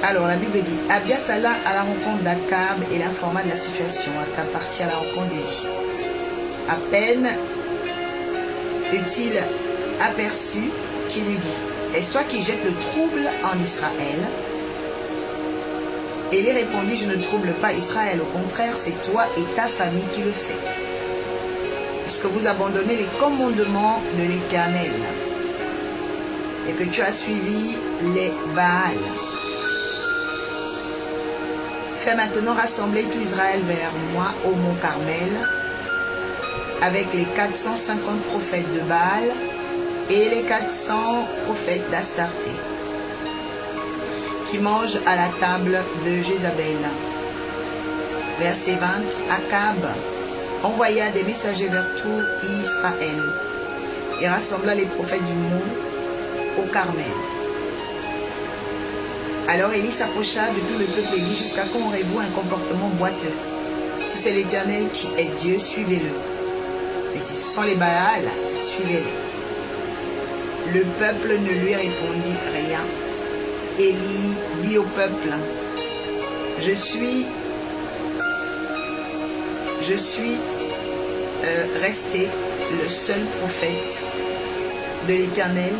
Alors, la Bible dit, Abias alla à la rencontre d'Akab et l'informa de la situation. Akab partit à la rencontre d'Élie. À peine eut-il aperçu qu'il lui dit, est-ce toi qui jettes le trouble en Israël? Élie répondit, je ne trouble pas Israël, au contraire, c'est toi et ta famille qui le faites, puisque vous abandonnez les commandements de l'Éternel et que tu as suivi les Baals. Fais maintenant rassembler tout Israël vers moi au mont Carmel, avec les 450 prophètes de Baal et les 400 prophètes d'Astarté, qui mangent à la table de Jézabel. Verset 20, Akab envoya des messagers vers tout Israël et rassembla les prophètes du mont au Carmel. Alors Élie s'approcha de tout le peuple et dit, jusqu'à quand aurez-vous un comportement boiteux? Si c'est l'Éternel qui est Dieu, suivez-le. Mais si ce sont les Baals, suivez-les. Le peuple ne lui répondit rien. Élie dit au peuple, je suis resté le seul prophète de l'Éternel.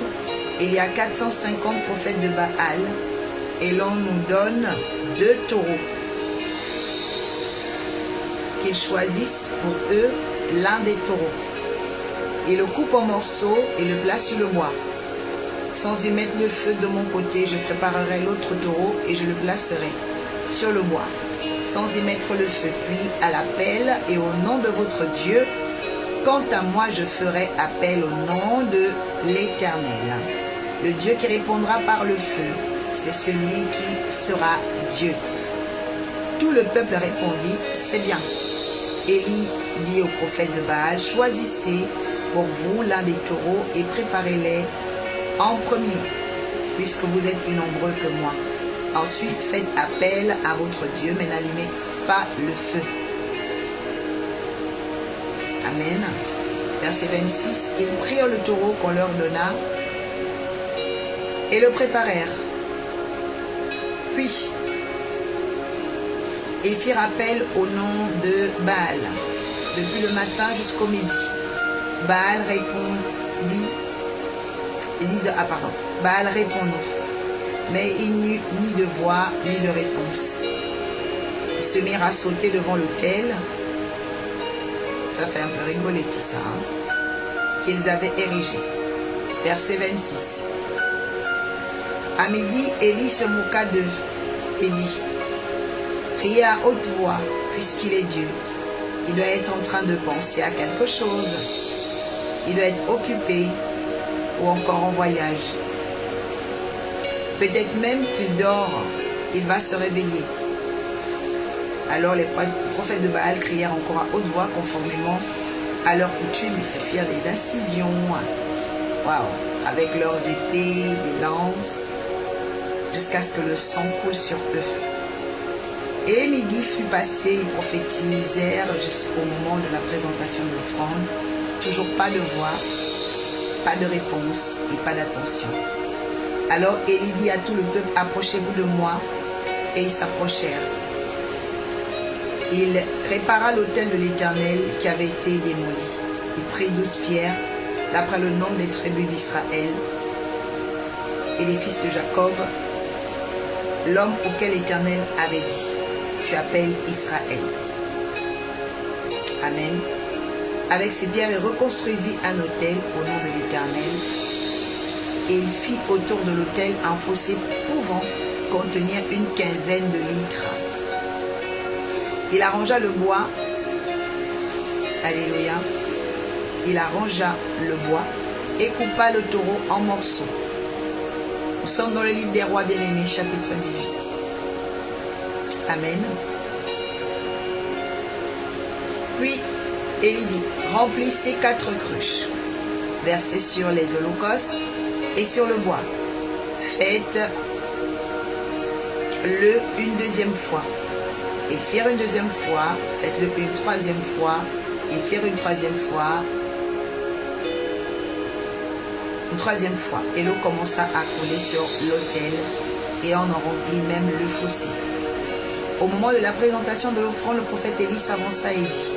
Il y a 450 prophètes de Baal et l'on nous donne 2 taureaux. Qu'ils choisissent pour eux l'un des taureaux. Ils le coupent en morceaux et le placent sur le bois. Sans y mettre le feu de mon côté, je préparerai l'autre taureau et je le placerai sur le bois, sans y mettre le feu. Puis à l'appel et au nom de votre Dieu, quant à moi, je ferai appel au nom de l'Éternel. Le Dieu qui répondra par le feu, c'est celui qui sera Dieu. Tout le peuple répondit, c'est bien. Élie dit au prophète de Baal, choisissez pour vous l'un des taureaux et préparez-les en premier, puisque vous êtes plus nombreux que moi. Ensuite, faites appel à votre Dieu, mais n'allumez pas le feu. Amen. Verset 26. Ils prirent le taureau qu'on leur donna et le préparèrent. Puis, ils firent appel au nom de Baal, depuis le matin jusqu'au midi. Baal répondit. Ils disent, Baal répondit. Mais il n'y eut ni de voix, ni de réponse. Ils se mirent à sauter devant l'autel. Ça fait un peu rigoler tout ça, qu'ils avaient érigé. Verset 26. À midi, Élie se moqua d'eux et dit, criez à haute voix, puisqu'il est Dieu. Il doit être en train de penser à quelque chose. Il doit être occupé ou encore en voyage. Peut-être même qu'il dort, il va se réveiller. Alors les prophètes de Baal crièrent encore à haute voix conformément à leur coutume. Ils se firent des incisions, avec leurs épées, des lances, jusqu'à ce que le sang coule sur eux. Et midi fut passé, ils prophétisèrent jusqu'au moment de la présentation de l'offrande. Toujours pas de voix, pas de réponse et pas d'attention. Alors Élie dit à tout le peuple, approchez-vous de moi. Et ils s'approchèrent. Il répara l'autel de l'Éternel qui avait été démoli. Il prit 12 pierres, d'après le nombre des tribus d'Israël et les fils de Jacob, l'homme auquel l'Éternel avait dit, tu appelles Israël. Amen. Avec ces pierres, il reconstruisit un autel au nom de l'Éternel. Et il fit autour de l'autel un fossé pouvant contenir une quinzaine de litres. Il arrangea le bois. Alléluia. Il arrangea le bois et coupa le taureau en morceaux. Nous sommes dans le livre des rois bien-aimés, chapitre 18. Amen. Puis, Élie dit, remplissez 4 cruches, versez sur les holocaustes et sur le bois. Faites-le une deuxième fois. Et firent une deuxième fois, faites-le une troisième fois, et firent une troisième fois, et l'eau commença à couler sur l'autel et on en remplit même le fossé. Au moment de la présentation de l'offrande, le prophète Élie s'avança et dit: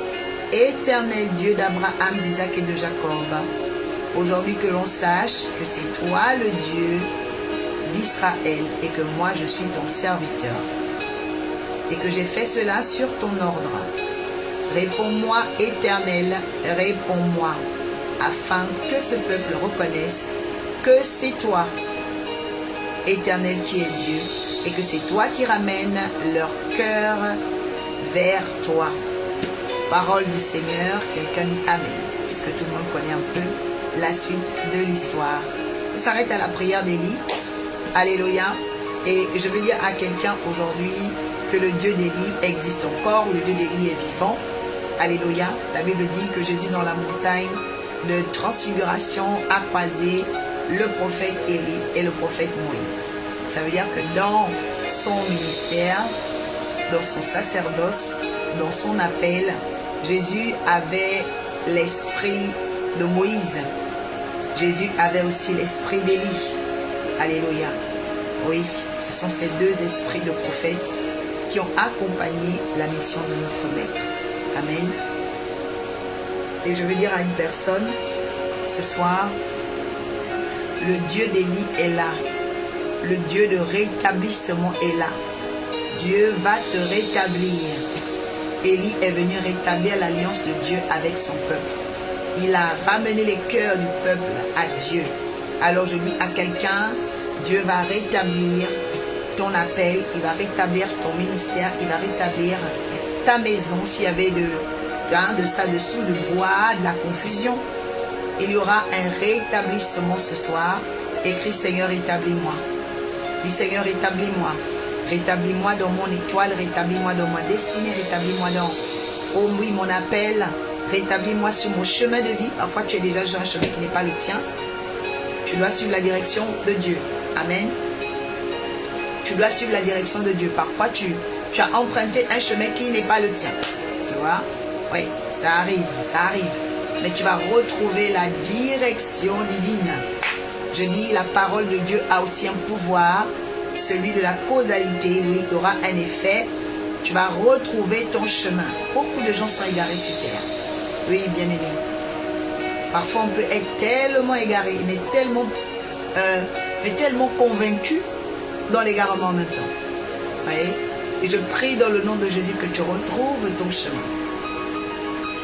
Éternel Dieu d'Abraham, d'Isaac et de Jacob, aujourd'hui que l'on sache que c'est toi le Dieu d'Israël et que moi je suis ton serviteur et que j'ai fait cela sur ton ordre. Réponds-moi, Éternel, réponds-moi, afin que ce peuple reconnaisse que c'est toi, Éternel, qui es Dieu, et que c'est toi qui ramènes leur cœur vers toi. Parole du Seigneur, quelqu'un dit Amen, puisque tout le monde connaît un peu la suite de l'histoire. On s'arrête à la prière d'Élie. Alléluia. Et je veux dire à quelqu'un aujourd'hui que le Dieu d'Élie existe encore, le Dieu d'Élie est vivant. Alléluia. La Bible dit que Jésus dans la montagne de transfiguration a croisé le prophète Élie et le prophète Moïse. Ça veut dire que dans son ministère, dans son sacerdoce, dans son appel, Jésus avait l'esprit de Moïse. Jésus avait aussi l'esprit d'Élie. Alléluia. Oui, ce sont ces deux esprits de prophètes qui ont accompagné la mission de notre Maître. Amen. Et je veux dire à une personne, ce soir, le Dieu d'Élie est là. Le Dieu de rétablissement est là. Dieu va te rétablir. Élie est venu rétablir l'alliance de Dieu avec son peuple. Il a ramené les cœurs du peuple à Dieu. Alors je dis à quelqu'un, Dieu va rétablir ton appel, il va rétablir ton ministère, il va rétablir ta maison. S'il y avait de ça dessous, de bois, de la confusion, il y aura un rétablissement ce soir. Écris Seigneur, rétablis-moi. Dis Seigneur, rétablis-moi. Rétablis-moi dans mon étoile, rétablis-moi dans ma destinée, rétablis-moi dans, oh oui, mon appel. Rétablis-moi sur mon chemin de vie. Parfois, tu es déjà sur un chemin qui n'est pas le tien. Tu dois suivre la direction de Dieu. Amen. Tu dois suivre la direction de Dieu. Parfois, tu as emprunté un chemin qui n'est pas le tien. Tu vois? Oui, ça arrive, ça arrive. Mais tu vas retrouver la direction divine. Je dis, la parole de Dieu a aussi un pouvoir, celui de la causalité. Oui, il y aura un effet. Tu vas retrouver ton chemin. Beaucoup de gens sont égarés sur terre. Oui, bien aimé. Parfois, on peut être tellement égaré, mais tellement convaincu dans l'égarement en même temps. Voyez? Et je prie dans le nom de Jésus que tu retrouves ton chemin.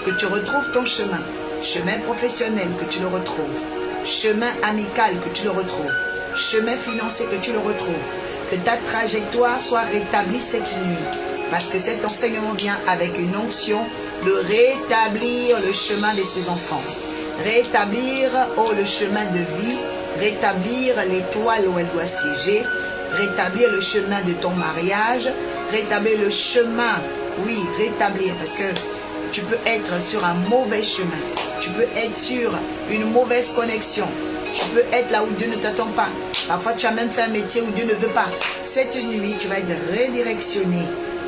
Que tu retrouves ton chemin. Chemin professionnel, que tu le retrouves. Chemin amical, que tu le retrouves. Chemin financier, que tu le retrouves. Que ta trajectoire soit rétablie cette nuit. Parce que cet enseignement vient avec une onction de rétablir le chemin de ses enfants. Rétablir, le chemin de vie. Rétablir l'étoile où elle doit siéger. Rétablir le chemin de ton mariage. Rétablir le chemin. Oui, rétablir. Parce que tu peux être sur un mauvais chemin. Tu peux être sur une mauvaise connexion. Tu peux être là où Dieu ne t'attend pas. Parfois, tu as même fait un métier où Dieu ne veut pas. Cette nuit, tu vas être redirectionné.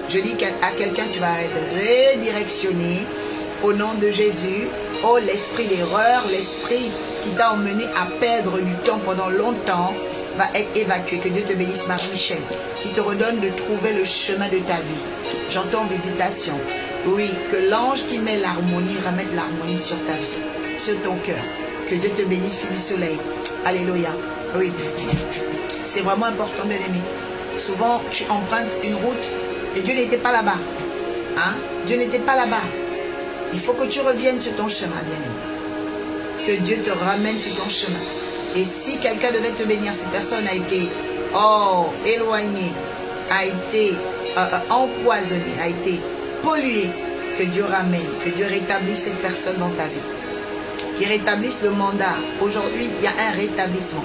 Je dis à quelqu'un, tu vas être redirectionné au nom de Jésus. Oh, l'esprit d'erreur, l'esprit qui t'a emmené à perdre du temps pendant longtemps va être évacué. Que Dieu te bénisse, Marie-Michel, qui te redonne de trouver le chemin de ta vie. J'entends visitation. Oui, que l'ange qui met l'harmonie ramène l'harmonie sur ta vie, sur ton cœur. Que Dieu te bénisse, fille du soleil. Alléluia. Oui, c'est vraiment important, bien aimé. Souvent, tu empruntes une route et Dieu n'était pas là-bas. Hein? Dieu n'était pas là-bas. Il faut que tu reviennes sur ton chemin, bien aimé. Que Dieu te ramène sur ton chemin. Et si quelqu'un devait te bénir, cette personne a été éloignée, a été empoisonnée, a été polluée, que Dieu ramène, que Dieu rétablisse cette personne dans ta vie. Qu'il rétablisse le mandat. Aujourd'hui, il y a un rétablissement.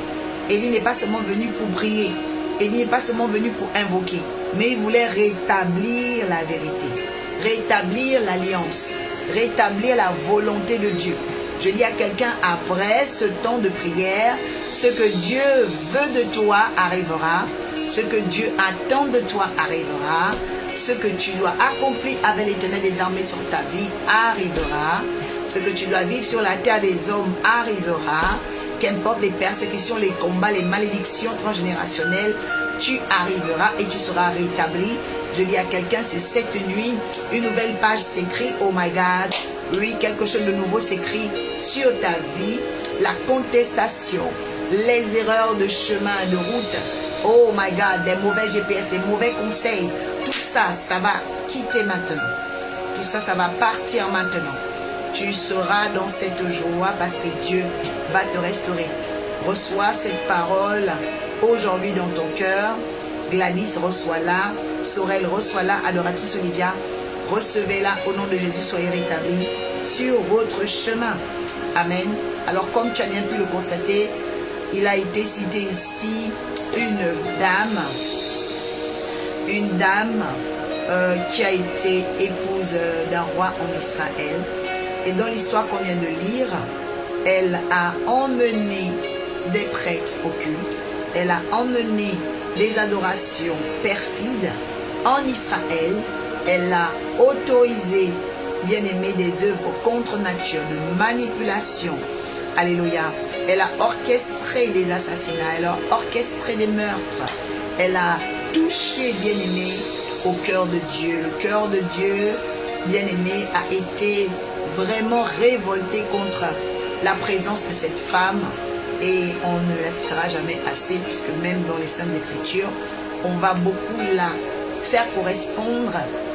Élie n'est pas seulement venu pour prier. Élie n'est pas seulement venu pour invoquer. Mais il voulait rétablir la vérité. Rétablir l'alliance. Rétablir la volonté de Dieu. Je dis à quelqu'un, après ce temps de prière, ce que Dieu veut de toi arrivera. Ce que Dieu attend de toi arrivera. Ce que tu dois accomplir avec l'Éternel des armées sur ta vie arrivera. Ce que tu dois vivre sur la terre des hommes arrivera. Qu'importe les persécutions, les combats, les malédictions transgénérationnelles, tu arriveras et tu seras rétabli. Je dis à quelqu'un, c'est cette nuit, une nouvelle page s'écrit, oh my God, oui, quelque chose de nouveau s'écrit sur ta vie, la contestation, les erreurs de chemin, de route, oh my God, des mauvais GPS, des mauvais conseils, tout ça, ça va quitter maintenant, tout ça, ça va partir maintenant. Tu seras dans cette joie parce que Dieu va te restaurer. Reçois cette parole aujourd'hui dans ton cœur. Gladys, reçois-la. Sorel, reçois-la. Adoratrice Olivia, recevez-la au nom de Jésus. Soyez rétablis sur votre chemin. Amen. Alors, comme tu as bien pu le constater, il a été cité ici une dame qui a été épouse d'un roi en Israël. Et dans l'histoire qu'on vient de lire, elle a emmené des prêtres occultes, elle a emmené des adorations perfides en Israël, elle a autorisé, bien aimé, des œuvres contre nature, de manipulation. Alléluia. Elle a orchestré des assassinats, elle a orchestré des meurtres, elle a touché, bien aimé, au cœur de Dieu. Le cœur de Dieu, bien aimé, a été vraiment révolté contre la présence de cette femme et on ne la citera jamais assez puisque même dans les Saintes Écritures, on va beaucoup la faire correspondre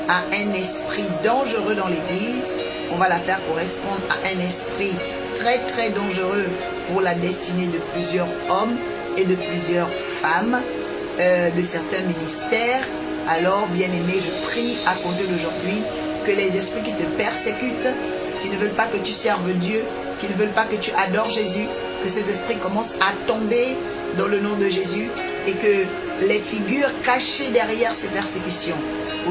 à un esprit dangereux dans l'Église, on va la faire correspondre à un esprit très très dangereux pour la destinée de plusieurs hommes et de plusieurs femmes, de certains ministères. Alors, bien-aimé, je prie à compter d'aujourd'hui que les esprits qui te persécutent, qui ne veulent pas que tu serves Dieu, qui ne veulent pas que tu adores Jésus, que ces esprits commencent à tomber dans le nom de Jésus et que les figures cachées derrière ces persécutions,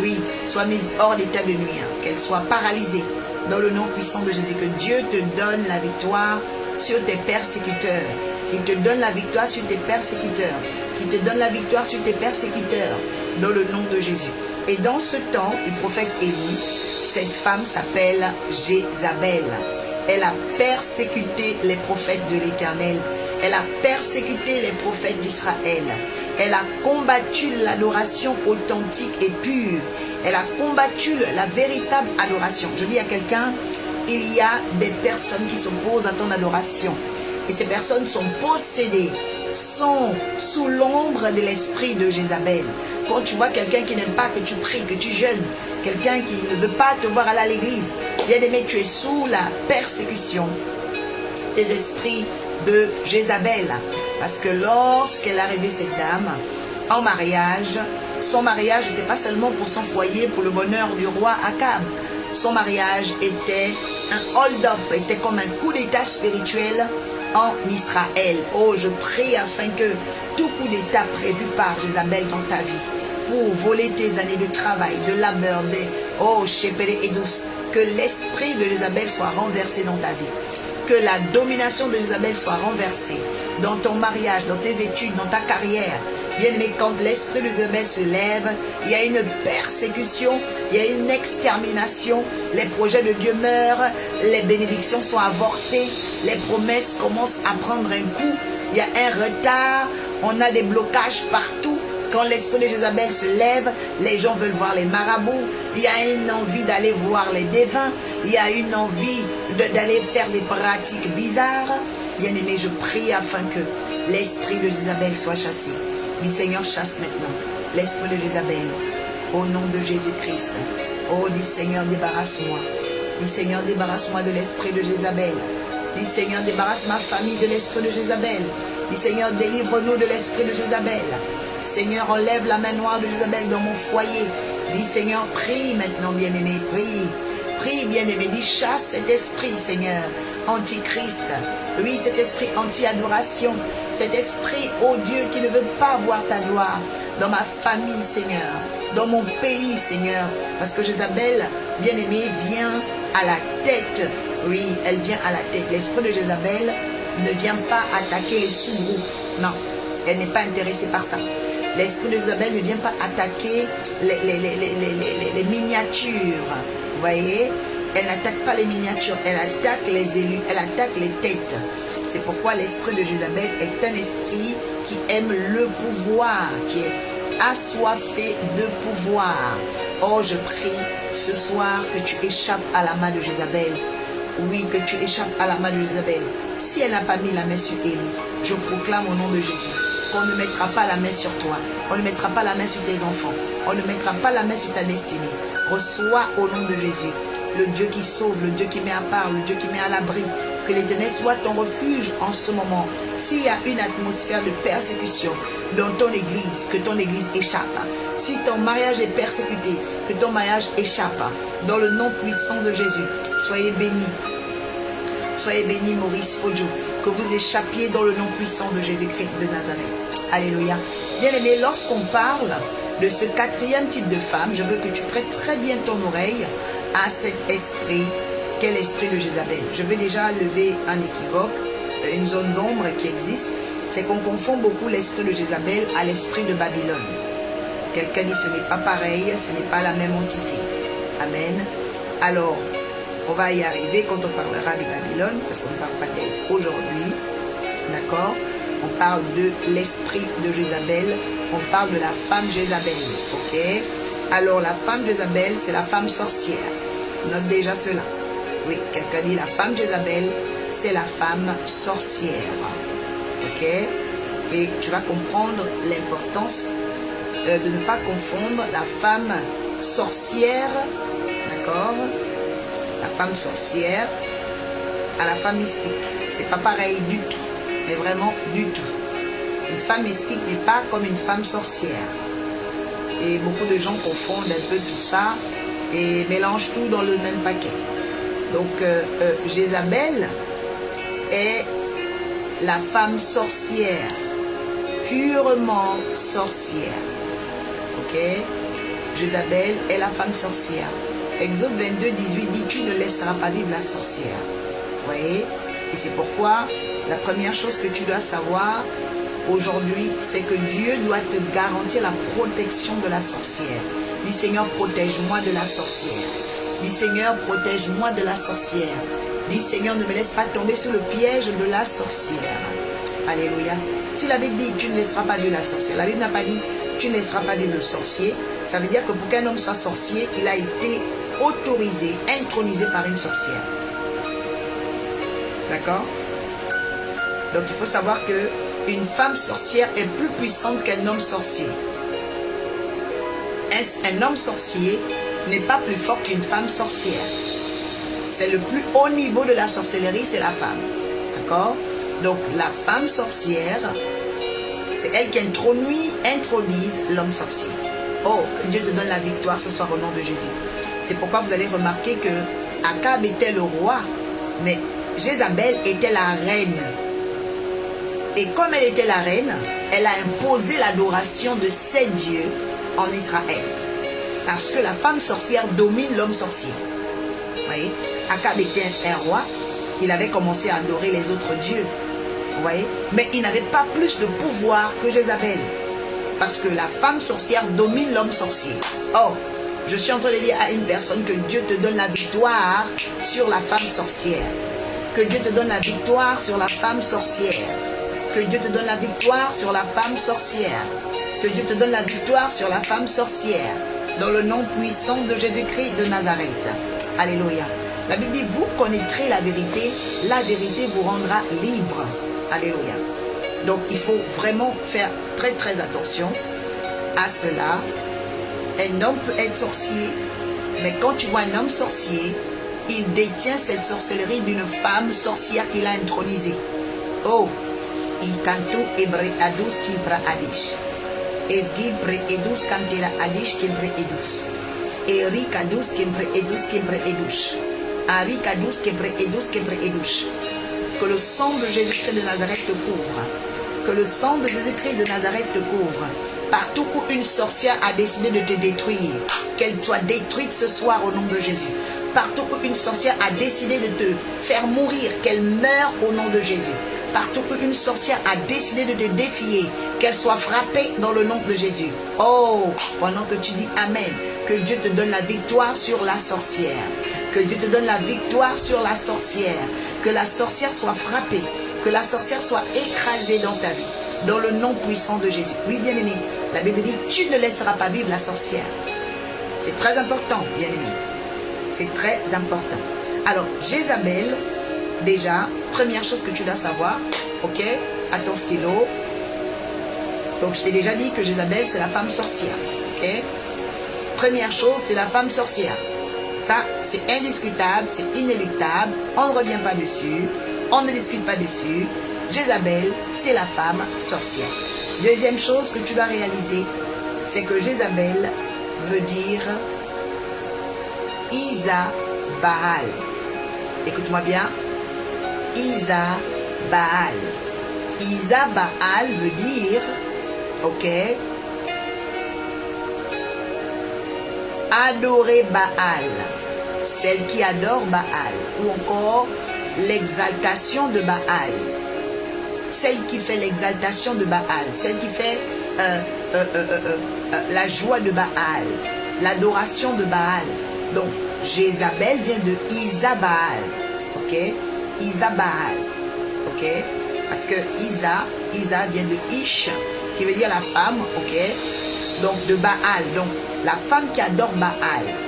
oui, soient mises hors d'état de nuire, qu'elles soient paralysées dans le nom puissant de Jésus, que Dieu te donne la victoire sur tes persécuteurs, qu'il te donne la victoire sur tes persécuteurs, qu'il te donne la victoire sur tes persécuteurs dans le nom de Jésus. Et dans ce temps du prophète Élie, cette femme s'appelle Jézabel. Elle a persécuté les prophètes de l'Éternel. Elle a persécuté les prophètes d'Israël. Elle a combattu l'adoration authentique et pure. Elle a combattu la véritable adoration. Je dis à quelqu'un, il y a des personnes qui s'opposent à ton adoration. Et ces personnes sont possédées, sont sous l'ombre de l'esprit de Jézabel. Quand tu vois quelqu'un qui n'aime pas que tu pries, que tu jeûnes, quelqu'un qui ne veut pas te voir aller à l'église, bien aimé, tu es sous la persécution des esprits de Jézabel. Parce que lorsqu'elle a rêvé cette dame en mariage, son mariage n'était pas seulement pour son foyer, pour le bonheur du roi Akab. Son mariage était un hold-up, était comme un coup d'état spirituel en Israël. Oh, je prie afin que tout coup d'état prévu par Jézabel dans ta vie, pour voler tes années de travail, de labeur, oh, Shepere et douce, que l'esprit de Jézabel soit renversé dans ta vie. Que la domination de Jézabel soit renversée dans ton mariage, dans tes études, dans ta carrière. Bien aimé, quand l'esprit de Jézabel se lève, il y a une persécution, il y a une extermination, les projets de Dieu meurent, les bénédictions sont avortées, les promesses commencent à prendre un coup, il y a un retard, on a des blocages partout. Quand l'esprit de Jézabel se lève, les gens veulent voir les marabouts, il y a une envie d'aller voir les devins, il y a une envie d'aller faire des pratiques bizarres. Bien aimé, je prie afin que l'esprit de Jézabel soit chassé. Dis Seigneur, chasse maintenant l'esprit de Jézabel au nom de Jésus-Christ. Oh, dis Seigneur, débarrasse-moi. Dis Seigneur, débarrasse-moi de l'esprit de Jézabel. Dis Seigneur, débarrasse ma famille de l'esprit de Jézabel. Dis Seigneur, délivre-nous de l'esprit de Jézabel. Seigneur, enlève la main noire de Jézabel dans mon foyer. Dis Seigneur, prie maintenant, bien-aimé, prie. Prie, bien-aimé, dis chasse cet esprit, Seigneur, antichrist. Oui, cet esprit anti-adoration. Cet esprit, oh Dieu, qui ne veut pas voir ta gloire dans ma famille, Seigneur, dans mon pays, Seigneur. Parce que Jézabel, bien-aimé, vient à la tête. Oui, elle vient à la tête. L'esprit de Jézabel ne vient pas attaquer les sous-groupes. Non, elle n'est pas intéressée par ça. L'esprit de Jézabel ne vient pas attaquer les miniatures. Vous voyez, elle n'attaque pas les miniatures, elle attaque les élus, elle attaque les têtes. C'est pourquoi l'esprit de Jézabel est un esprit qui aime le pouvoir, qui est assoiffé de pouvoir. Oh, je prie ce soir que tu échappes à la main de Jézabel. Oui, que tu échappes à la main de Jézabel. Si elle n'a pas mis la main sur Élie, je proclame au nom de Jésus qu'on ne mettra pas la main sur toi. On ne mettra pas la main sur tes enfants. On ne mettra pas la main sur ta destinée. Reçois au nom de Jésus le Dieu qui sauve, le Dieu qui met à part, le Dieu qui met à l'abri. Que l'Éternel soit ton refuge en ce moment. S'il y a une atmosphère de persécution dans ton église, que ton église échappe. Si ton mariage est persécuté, que ton mariage échappe. Dans le nom puissant de Jésus, soyez bénis. Soyez bénis, Maurice Fodjo. Que vous échappiez dans le nom puissant de Jésus-Christ de Nazareth. Alléluia. Bien-aimé, lorsqu'on parle de ce quatrième type de femme, je veux que tu prêtes très bien ton oreille à cet esprit. Quel esprit de Jézabel? Je vais déjà lever un équivoque, une zone d'ombre qui existe. C'est qu'on confond beaucoup l'esprit de Jézabel à l'esprit de Babylone. Quelqu'un dit ce n'est pas pareil, ce n'est pas la même entité. Amen. Alors, on va y arriver quand on parlera de Babylone, parce qu'on ne parle pas d'elle aujourd'hui. D'accord? On parle de l'esprit de Jézabel. On parle de la femme Jézabel. Ok? Alors, la femme Jézabel, c'est la femme sorcière. Note déjà cela. Oui, quelqu'un dit la femme Jézabel, c'est la femme sorcière. Ok? Et tu vas comprendre l'importance de ne pas confondre la femme sorcière, d'accord? La femme sorcière à la femme mystique. C'est pas pareil du tout, mais vraiment du tout. Une femme mystique n'est pas comme une femme sorcière. Et beaucoup de gens confondent un peu tout ça et mélangent tout dans le même paquet. Donc, Jézabel est la femme sorcière, purement sorcière. Ok? Jézabel est la femme sorcière. Exode 22, 18 dit, tu ne laisseras pas vivre la sorcière. Vous voyez? Et c'est pourquoi la première chose que tu dois savoir aujourd'hui, c'est que Dieu doit te garantir la protection de la sorcière. Dis Seigneur, protège-moi de la sorcière. Dis Seigneur, protège-moi de la sorcière. Dis Seigneur, ne me laisse pas tomber sous le piège de la sorcière. Alléluia. Si la Bible dit tu ne laisseras pas vivre la sorcière, la Bible n'a pas dit tu ne laisseras pas vivre le sorcier. Ça veut dire que pour qu'un homme soit sorcier, il a été autorisé, intronisé par une sorcière. D'accord? Donc il faut savoir que une femme sorcière est plus puissante qu'un homme sorcier. Un homme sorcier n'est pas plus fort qu'une femme sorcière. C'est le plus haut niveau de la sorcellerie, c'est la femme. D'accord? Donc la femme sorcière, c'est elle qui introduise l'homme sorcier. Oh, que Dieu te donne la victoire ce soir au nom de Jésus. C'est pourquoi vous allez remarquer que Akab était le roi, mais Jézabel était la reine. Et comme elle était la reine, elle a imposé l'adoration de ses dieux en Israël. Parce que la femme sorcière domine l'homme sorcier. Vous voyez? Akab était un roi. Il avait commencé à adorer les autres dieux. Vous voyez? Mais il n'avait pas plus de pouvoir que Jézabel. Parce que la femme sorcière domine l'homme sorcier. Oh, je suis en train de dire à une personne que Dieu te donne la victoire sur la femme sorcière. Que Dieu te donne la victoire sur la femme sorcière. Que Dieu te donne la victoire sur la femme sorcière. Que Dieu te donne la victoire sur la femme sorcière. Dans le nom puissant de Jésus-Christ de Nazareth. Alléluia. La Bible dit, vous connaîtrez la vérité vous rendra libre. Alléluia. Donc il faut vraiment faire très très attention à cela. Un homme peut être sorcier, mais quand tu vois un homme sorcier, il détient cette sorcellerie d'une femme sorcière qu'il a intronisée. Oh, ikantu ebre adus kibra adish. Esgibre edus kantera adish kibre edus. Eri kadus kibre edus. Ari kadus kibre edus. Que le sang de Jésus-Christ de Nazareth te couvre. Que le sang de Jésus-Christ de Nazareth te couvre. Partout où une sorcière a décidé de te détruire, qu'elle soit détruite ce soir au nom de Jésus. Partout où une sorcière a décidé de te faire mourir, qu'elle meure au nom de Jésus. Partout où une sorcière a décidé de te défier, qu'elle soit frappée dans le nom de Jésus. Oh, pendant que tu dis Amen, que Dieu te donne la victoire sur la sorcière. Que Dieu te donne la victoire sur la sorcière. Que la sorcière soit frappée. Que la sorcière soit écrasée dans ta vie. dans le nom puissant de Jésus. Oui, bien-aimé, la Bible dit, tu ne laisseras pas vivre la sorcière. C'est très important, bien-aimé. C'est très important. Alors, Jézabel, déjà, première chose que tu dois savoir, ok, à ton stylo. Donc, je t'ai déjà dit que Jézabel, c'est la femme sorcière, ok. Première chose, c'est la femme sorcière. Ça, c'est indiscutable, c'est inéluctable. On ne revient pas dessus. On ne discute pas dessus. Jézabel, c'est la femme sorcière. Deuxième chose que tu dois réaliser, c'est que Jézabel veut dire Isa Baal. Écoute-moi bien. Isa Baal. Isa Baal veut dire, ok, adorer Baal, celle qui adore Baal, ou encore l'exaltation de Baal, celle qui fait l'exaltation de Baal, celle qui fait la joie de Baal, l'adoration de Baal. Donc, Jézabel vient de Isa-Baal, ok, Isa-Baal, ok, parce que Isa vient de Ish, qui veut dire la femme, ok, donc de Baal, donc la femme qui adore Baal,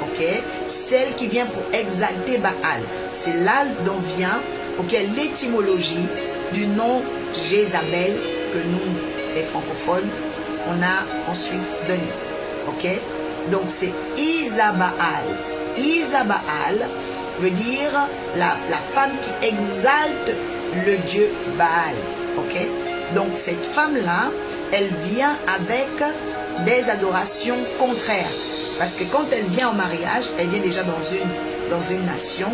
ok, celle qui vient pour exalter Baal. C'est là dont vient, ok, l'étymologie du nom Jézabel que nous, les francophones, on a ensuite donné, ok. Donc c'est Isa-Baal. Isa-Baal veut dire la femme qui exalte le dieu Baal, ok. Donc cette femme-là, elle vient avec des adorations contraires. Parce que quand elle vient en mariage, elle vient déjà dans une nation,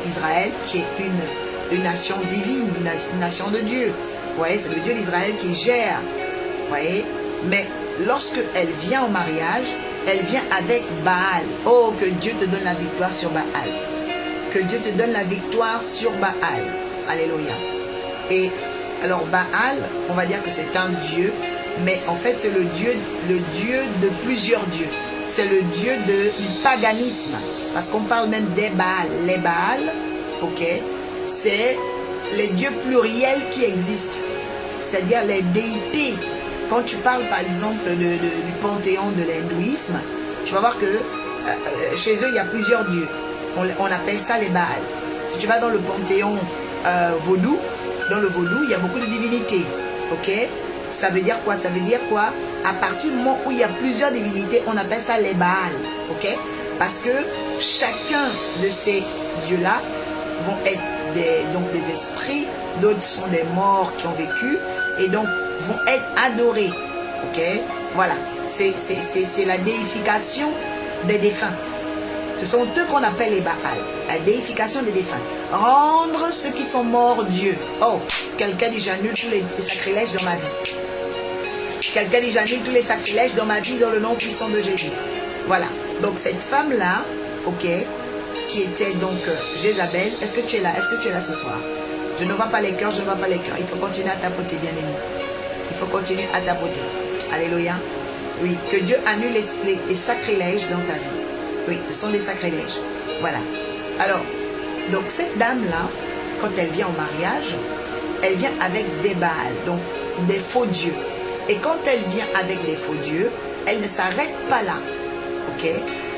Israël, qui est une nation divine, une nation de Dieu. Vous voyez, c'est le Dieu d'Israël qui gère. Vous voyez, mais lorsque elle vient au mariage, elle vient avec Baal. Oh, que Dieu te donne la victoire sur Baal. Que Dieu te donne la victoire sur Baal. Alléluia. Et alors Baal, on va dire que c'est un dieu, mais en fait c'est le dieu de plusieurs dieux. C'est le dieu du paganisme. Parce qu'on parle même des Baals. Les Baals, ok, c'est les dieux pluriels qui existent. C'est-à-dire les déités. Quand tu parles par exemple du panthéon de l'hindouisme, tu vas voir que chez eux il y a plusieurs dieux. On appelle ça les Baals. Si tu vas dans le panthéon vaudou, dans le vaudou, il y a beaucoup de divinités. Ok? Ça veut dire quoi? Ça veut dire quoi? À partir du moment où il y a plusieurs divinités, on appelle ça les Baals. Ok? Parce que chacun de ces dieux-là vont être des esprits, d'autres sont des morts qui ont vécu, et donc vont être adorés. Ok? Voilà. C'est la déification des défunts. Ce sont eux qu'on appelle les Baals, la déification des défunts. Rendre ceux qui sont morts Dieu. Oh, quelqu'un dit j'annule tous les sacrilèges dans ma vie. Quelqu'un dit j'annule tous les sacrilèges dans ma vie dans le nom puissant de Jésus. Voilà. Donc cette femme-là, ok, qui était donc Jézabel, est-ce que tu es là? Est-ce que tu es là ce soir? Je ne vois pas les cœurs, je ne vois pas les cœurs. Il faut continuer à tapoter, bien aimé. Il faut continuer à tapoter. Alléluia. Oui, que Dieu annule les sacrilèges dans ta vie. Oui, ce sont des sacrilèges. Voilà. Alors, donc cette dame-là, quand elle vient au mariage, elle vient avec des Baals, donc des faux dieux. Et quand elle vient avec des faux dieux, elle ne s'arrête pas là. Ok?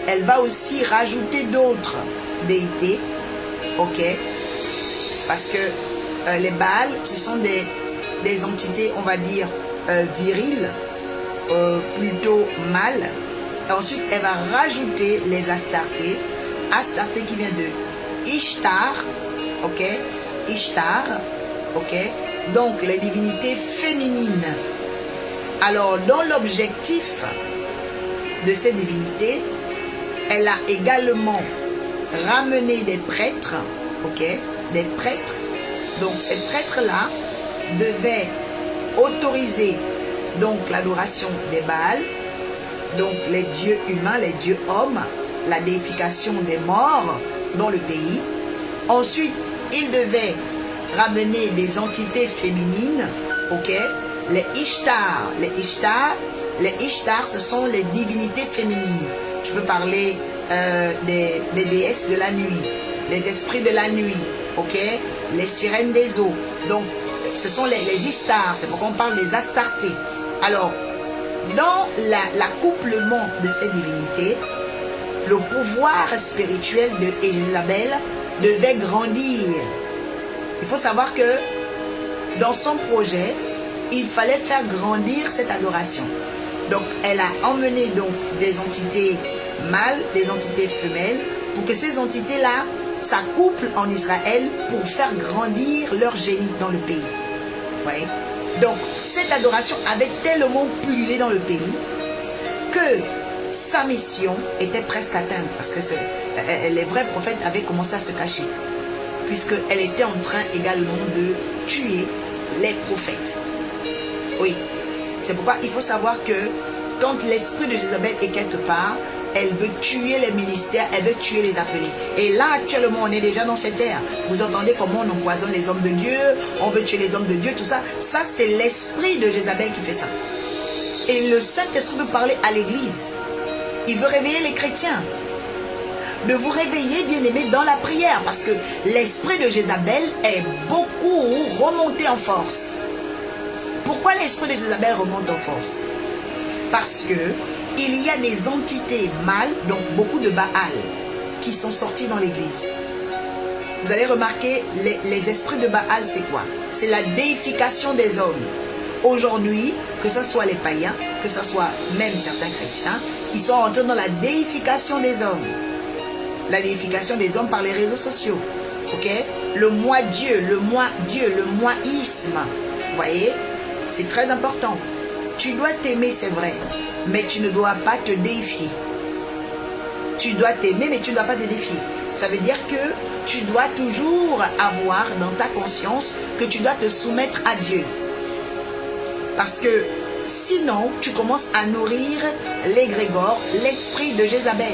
Elle va aussi rajouter d'autres déités. Ok? Parce que les Baals, ce sont des entités, on va dire, viriles, plutôt mâles. Et ensuite, elle va rajouter les Astartés. Astarté qui vient de Ishtar, ok, Ishtar, ok, donc les divinités féminines. Alors, dans l'objectif de ces divinités, elle a également ramené des prêtres, ok, des prêtres. Donc, ces prêtres-là devaient autoriser donc l'adoration des Baals, donc les dieux humains, les dieux hommes, la déification des morts dans le pays. Ensuite, ils devaient ramener des entités féminines, ok, les Ishtar. Les Ishtar, ce sont les divinités féminines. Je peux parler des déesses de la nuit, les esprits de la nuit, ok, les sirènes des eaux. Donc, ce sont les Istars, c'est pourquoi on parle des Astartés. Alors, dans l'accouplement de ces divinités, le pouvoir spirituel de Jézabel devait grandir. Il faut savoir que dans son projet, il fallait faire grandir cette adoration. Donc, elle a emmené donc des entités mâles, des entités femelles, pour que ces entités-là s'accouplent en Israël pour faire grandir leur génie dans le pays. Ouais. Donc, cette adoration avait tellement pullulé dans le pays que sa mission était presque atteinte, parce que les vrais prophètes avaient commencé à se cacher, puisqu'elle était en train également de tuer les prophètes. Oui, c'est pourquoi il faut savoir que quand l'esprit de Jézabel est quelque part, elle veut tuer les ministères, elle veut tuer les appelés. Et là, actuellement, on est déjà dans cette ère. Vous entendez comment on empoisonne les hommes de Dieu, on veut tuer les hommes de Dieu, tout ça. Ça, c'est l'esprit de Jézabel qui fait ça. Et le Saint-Esprit veut parler à l'Église. Il veut réveiller les chrétiens. De vous réveiller, bien-aimés, dans la prière. Parce que l'esprit de Jézabel est beaucoup remonté en force. Pourquoi l'esprit de Jézabel remonte en force? Parce que il y a des entités mâles, donc beaucoup de Baal, qui sont sortis dans l'église. Vous allez remarquer, les esprits de Baal, c'est quoi? C'est la déification des hommes. Aujourd'hui, que ce soit les païens, que ce soit même certains chrétiens, ils sont entrés dans la déification des hommes. La déification des hommes par les réseaux sociaux. Ok? Le moi Dieu, le moisme. Vous voyez? C'est très important. Tu dois t'aimer, c'est vrai, mais tu ne dois pas te défier. Tu dois t'aimer, mais tu ne dois pas te défier. Ça veut dire que tu dois toujours avoir dans ta conscience que tu dois te soumettre à Dieu. Parce que sinon, tu commences à nourrir l'égrégore, l'esprit de Jézabel.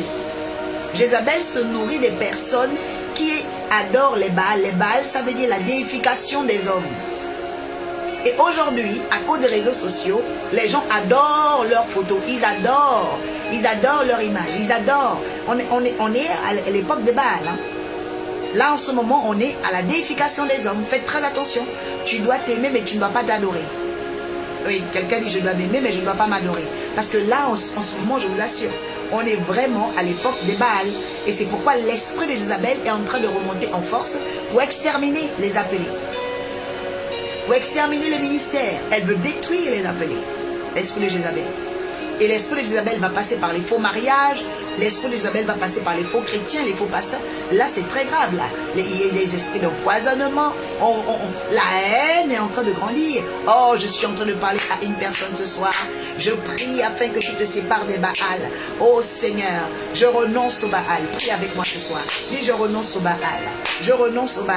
Jézabel se nourrit des personnes qui adorent les Baals. Les Baals, ça veut dire la déification des hommes. Et aujourd'hui, à cause des réseaux sociaux, les gens adorent leurs photos, ils adorent leur image, ils adorent. On est à l'époque des Baals. Hein. Là, en ce moment, on est à la déification des hommes. Faites très attention. Tu dois t'aimer, mais tu ne dois pas t'adorer. Oui, quelqu'un dit, je dois m'aimer, mais je ne dois pas m'adorer. Parce que là, en ce moment, je vous assure, on est vraiment à l'époque des Baals. Et c'est pourquoi l'esprit de Jézabel est en train de remonter en force pour exterminer les appelés. Pour exterminer le ministère. Elle veut détruire les appelés. L'esprit de Jézabel. Et l'esprit de Jézabel va passer par les faux mariages. L'esprit de Jézabel va passer par les faux chrétiens, les faux pasteurs. Là, c'est très grave. Là. Les esprits d'empoisonnement. La haine est en train de grandir. Oh, je suis en train de parler à une personne ce soir. Je prie afin que tu te sépares des Baals. Oh Seigneur, je renonce au Baal. Prie avec moi ce soir. Dis, je renonce au Baal. Je renonce au Baal.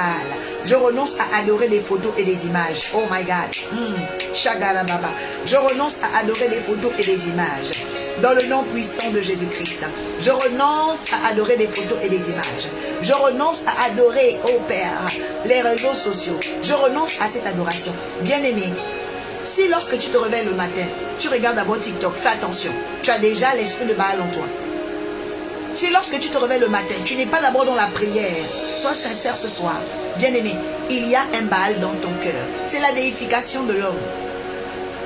Je renonce à adorer des photos et des images. Oh my God. Shagala Baba. Je renonce à adorer des photos et des images. Dans le nom puissant de Jésus-Christ. Je renonce à adorer des photos et des images. Je renonce à adorer, oh Père, les réseaux sociaux. Je renonce à cette adoration. Bien-aimé, si lorsque tu te réveilles le matin, tu regardes d'abord TikTok, fais attention. Tu as déjà l'esprit de Baal en toi. Si lorsque tu te réveilles le matin, tu n'es pas d'abord dans la prière, sois sincère ce soir. Bien-aimé, il y a un Baal dans ton cœur. C'est la déification de l'homme.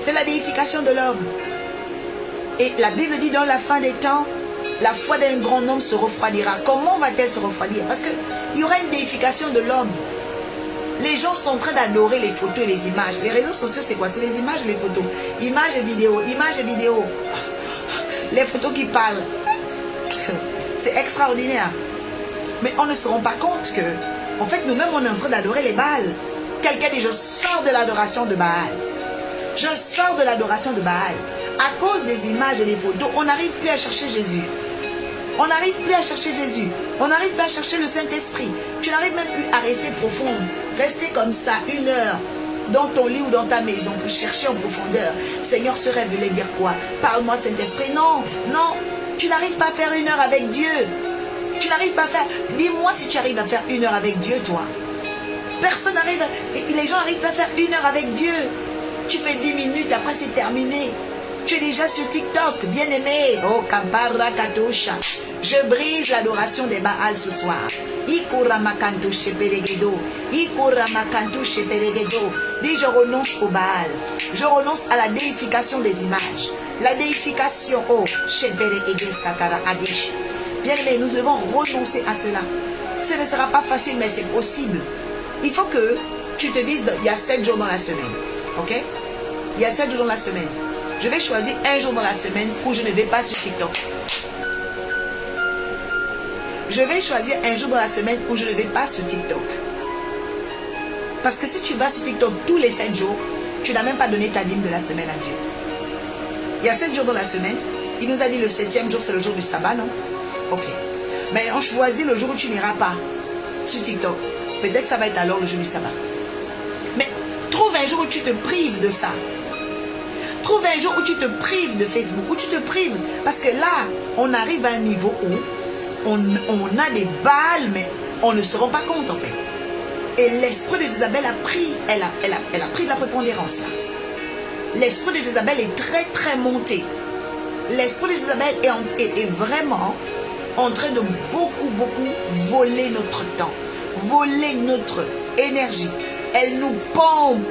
C'est la déification de l'homme. Et la Bible dit dans la fin des temps, la foi d'un grand homme se refroidira. Comment va-t-elle se refroidir? Parce qu'il y aura une déification de l'homme. Les gens sont en train d'adorer les photos et les images. Les réseaux sociaux, c'est quoi? C'est les images et les photos. Images et vidéos, images et vidéos. Les photos qui parlent. C'est extraordinaire. Mais on ne se rend pas compte que, en fait, nous-mêmes, on est en train d'adorer les Baals. Quelqu'un dit, je sors de l'adoration de Baal. Je sors de l'adoration de Baal. À cause des images et des photos, on n'arrive plus à chercher Jésus. On n'arrive plus à chercher Jésus. On n'arrive plus à chercher le Saint-Esprit. Tu n'arrives même plus à rester profond. Rester comme ça, 1 heure, dans ton lit ou dans ta maison, pour chercher en profondeur. Seigneur, ce rêve voulait dire quoi? Parle-moi, Saint-Esprit. Non, non, tu n'arrives pas à faire 1 heure avec Dieu. Tu n'arrives pas à faire... Dis-moi si tu arrives à faire 1 heure avec Dieu, toi. Personne n'arrive... Les gens n'arrivent pas à faire 1 heure avec Dieu. Tu fais 10 minutes, après c'est terminé. Tu es déjà sur TikTok, bien-aimé. Oh, Kabara Katosha. Je brise l'adoration des Baals ce soir. Ikura Makanto Sheperegedo. Ikura Makanto Sheperegedo. Dis, je renonce au Baal. Je renonce à la déification des images. La déification, oh, Sheperegedo Sakara Adish. Bien-aimé, nous devons renoncer à cela. Ce ne sera pas facile, mais c'est possible. Il faut que tu te dises, il y a 7 jours dans la semaine. Ok? Il y a 7 jours dans la semaine. Je vais choisir un jour dans la semaine où je ne vais pas sur TikTok. Je vais choisir un jour dans la semaine où je ne vais pas sur TikTok. Parce que si tu vas sur TikTok tous les 7 jours, tu n'as même pas donné ta dîme de la semaine à Dieu. Il y a 7 jours dans la semaine. Il nous a dit le 7e jour, c'est le jour du sabbat, non? Ok. Mais on choisit le jour où tu n'iras pas sur TikTok. Peut-être que ça va être alors le jour du sabbat. Mais trouve un jour où tu te prives de ça. Trouve un jour où tu te prives de Facebook, où tu te prives. Parce que là, on arrive à un niveau où on a des balles, mais on ne se rend pas compte en fait. Et l'esprit de Jézabel a pris, elle a pris de la prépondérance là. L'esprit de Jézabel est très très monté. L'esprit de Jézabel est vraiment en train de beaucoup voler notre temps, voler notre énergie. Elle nous pompe.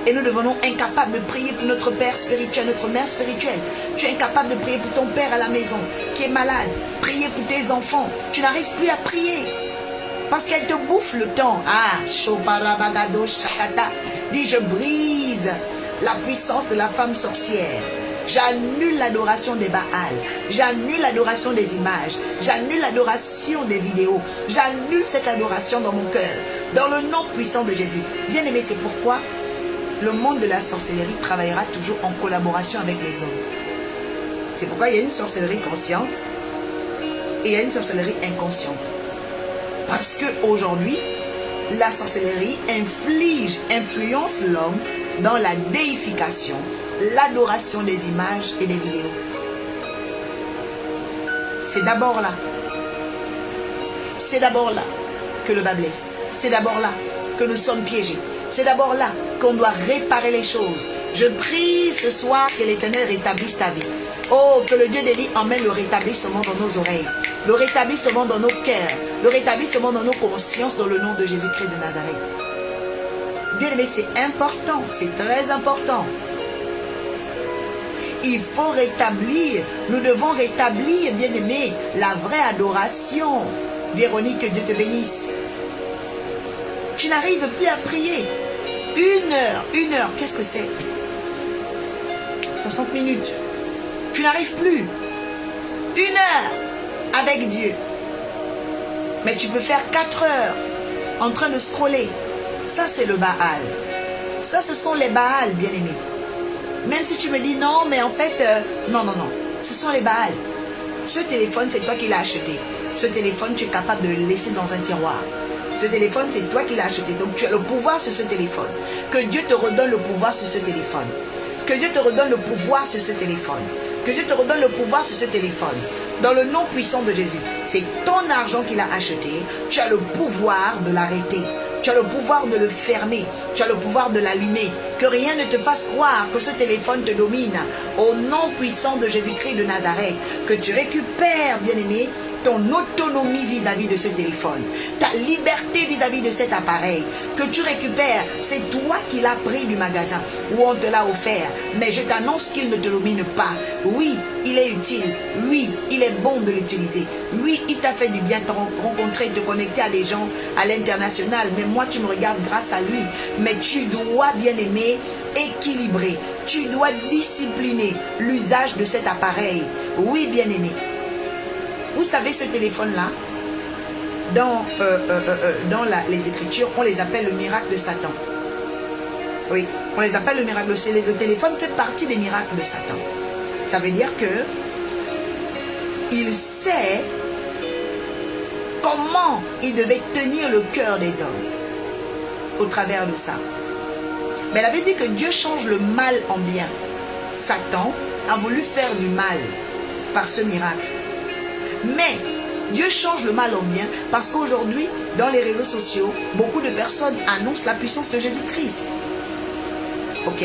Et nous devenons incapables de prier pour notre père spirituel, notre mère spirituelle. Tu es incapable de prier pour ton père à la maison qui est malade. Prier pour tes enfants. Tu n'arrives plus à prier. Parce qu'elle te bouffe le temps. Ah, Shoparabagado Shakata. Dis, je brise la puissance de la femme sorcière. J'annule l'adoration des Baals. J'annule l'adoration des images. J'annule l'adoration des vidéos. J'annule cette adoration dans mon cœur. Dans le nom puissant de Jésus. Bien aimé, c'est pourquoi le monde de la sorcellerie travaillera toujours en collaboration avec les hommes. C'est pourquoi il y a une sorcellerie consciente et il y a une sorcellerie inconsciente. Parce qu'aujourd'hui, la sorcellerie influence l'homme dans la déification, l'adoration des images et des vidéos. C'est d'abord là. C'est d'abord là que le bas blesse. C'est d'abord là que nous sommes piégés. C'est d'abord là qu'on doit réparer les choses. Je prie ce soir que l'Éternel rétablisse ta vie. Oh, que le Dieu d'Élie emmène le rétablissement dans nos oreilles, le rétablissement dans nos cœurs, le rétablissement dans nos consciences dans le nom de Jésus-Christ de Nazareth. Bien-aimé, c'est important, c'est très important. Il faut rétablir, nous devons rétablir, bien-aimé, la vraie adoration. Véronique, que Dieu te bénisse. Tu n'arrives plus à prier. Une heure, qu'est-ce que c'est? 60 minutes. Tu n'arrives plus. 1 heure avec Dieu. Mais tu peux faire 4 heures en train de scroller. Ça, c'est le Baal. Ça, ce sont les Baals, bien-aimés. Même si tu me dis non, mais en fait, non. Ce sont les Baals. Ce téléphone, c'est toi qui l'as acheté. Ce téléphone, tu es capable de le laisser dans un tiroir. Ce téléphone, c'est toi qui l'as acheté. Donc, tu as le pouvoir sur ce téléphone. Que Dieu te redonne le pouvoir sur ce téléphone. Que Dieu te redonne le pouvoir sur ce téléphone. Que Dieu te redonne le pouvoir sur ce téléphone. Dans le nom puissant de Jésus. C'est ton argent qu'il a acheté. Tu as le pouvoir de l'arrêter. Tu as le pouvoir de le fermer. Tu as le pouvoir de l'allumer. Que rien ne te fasse croire que ce téléphone te domine. Au nom puissant de Jésus-Christ de Nazareth. Que tu récupères, bien-aimé, ton autonomie vis-à-vis de ce téléphone, ta liberté vis-à-vis de cet appareil, que tu récupères, c'est toi qui l'as pris du magasin ou on te l'a offert, mais je t'annonce qu'il ne te domine pas. Oui, il est utile, oui, il est bon de l'utiliser, oui, il t'a fait du bien de rencontrer, de te connecter à des gens à l'international, mais moi tu me regardes grâce à lui, mais tu dois, bien aimer, équilibrer, tu dois discipliner l'usage de cet appareil. Oui, bien aimé. Vous savez, ce téléphone-là, dans les Écritures, on les appelle le miracle de Satan. Oui, on les appelle le miracle. Le téléphone fait partie des miracles de Satan. Ça veut dire que il sait comment il devait tenir le cœur des hommes au travers de ça. Mais la Bible dit que Dieu change le mal en bien. Satan a voulu faire du mal par ce miracle. Mais Dieu change le mal en bien parce qu'aujourd'hui, dans les réseaux sociaux, beaucoup de personnes annoncent la puissance de Jésus-Christ. Ok?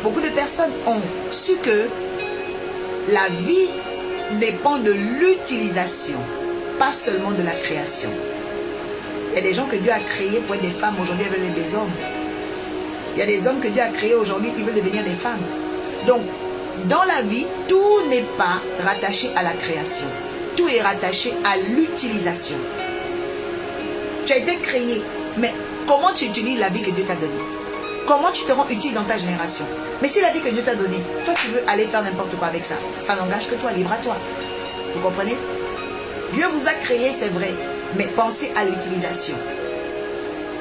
Beaucoup de personnes ont su que la vie dépend de l'utilisation, pas seulement de la création. Il y a des gens que Dieu a créés pour être des femmes, aujourd'hui ils veulent être des hommes. Il y a des hommes que Dieu a créés aujourd'hui, ils veulent devenir des femmes. Donc, dans la vie, tout n'est pas rattaché à la création. Tout est rattaché à l'utilisation. Tu as été créé, mais comment tu utilises la vie que Dieu t'a donnée? Comment tu te rends utile dans ta génération? Mais si la vie que Dieu t'a donnée, toi tu veux aller faire n'importe quoi avec ça, ça n'engage que toi, libre à toi. Vous comprenez? Dieu vous a créé, c'est vrai, mais pensez à l'utilisation.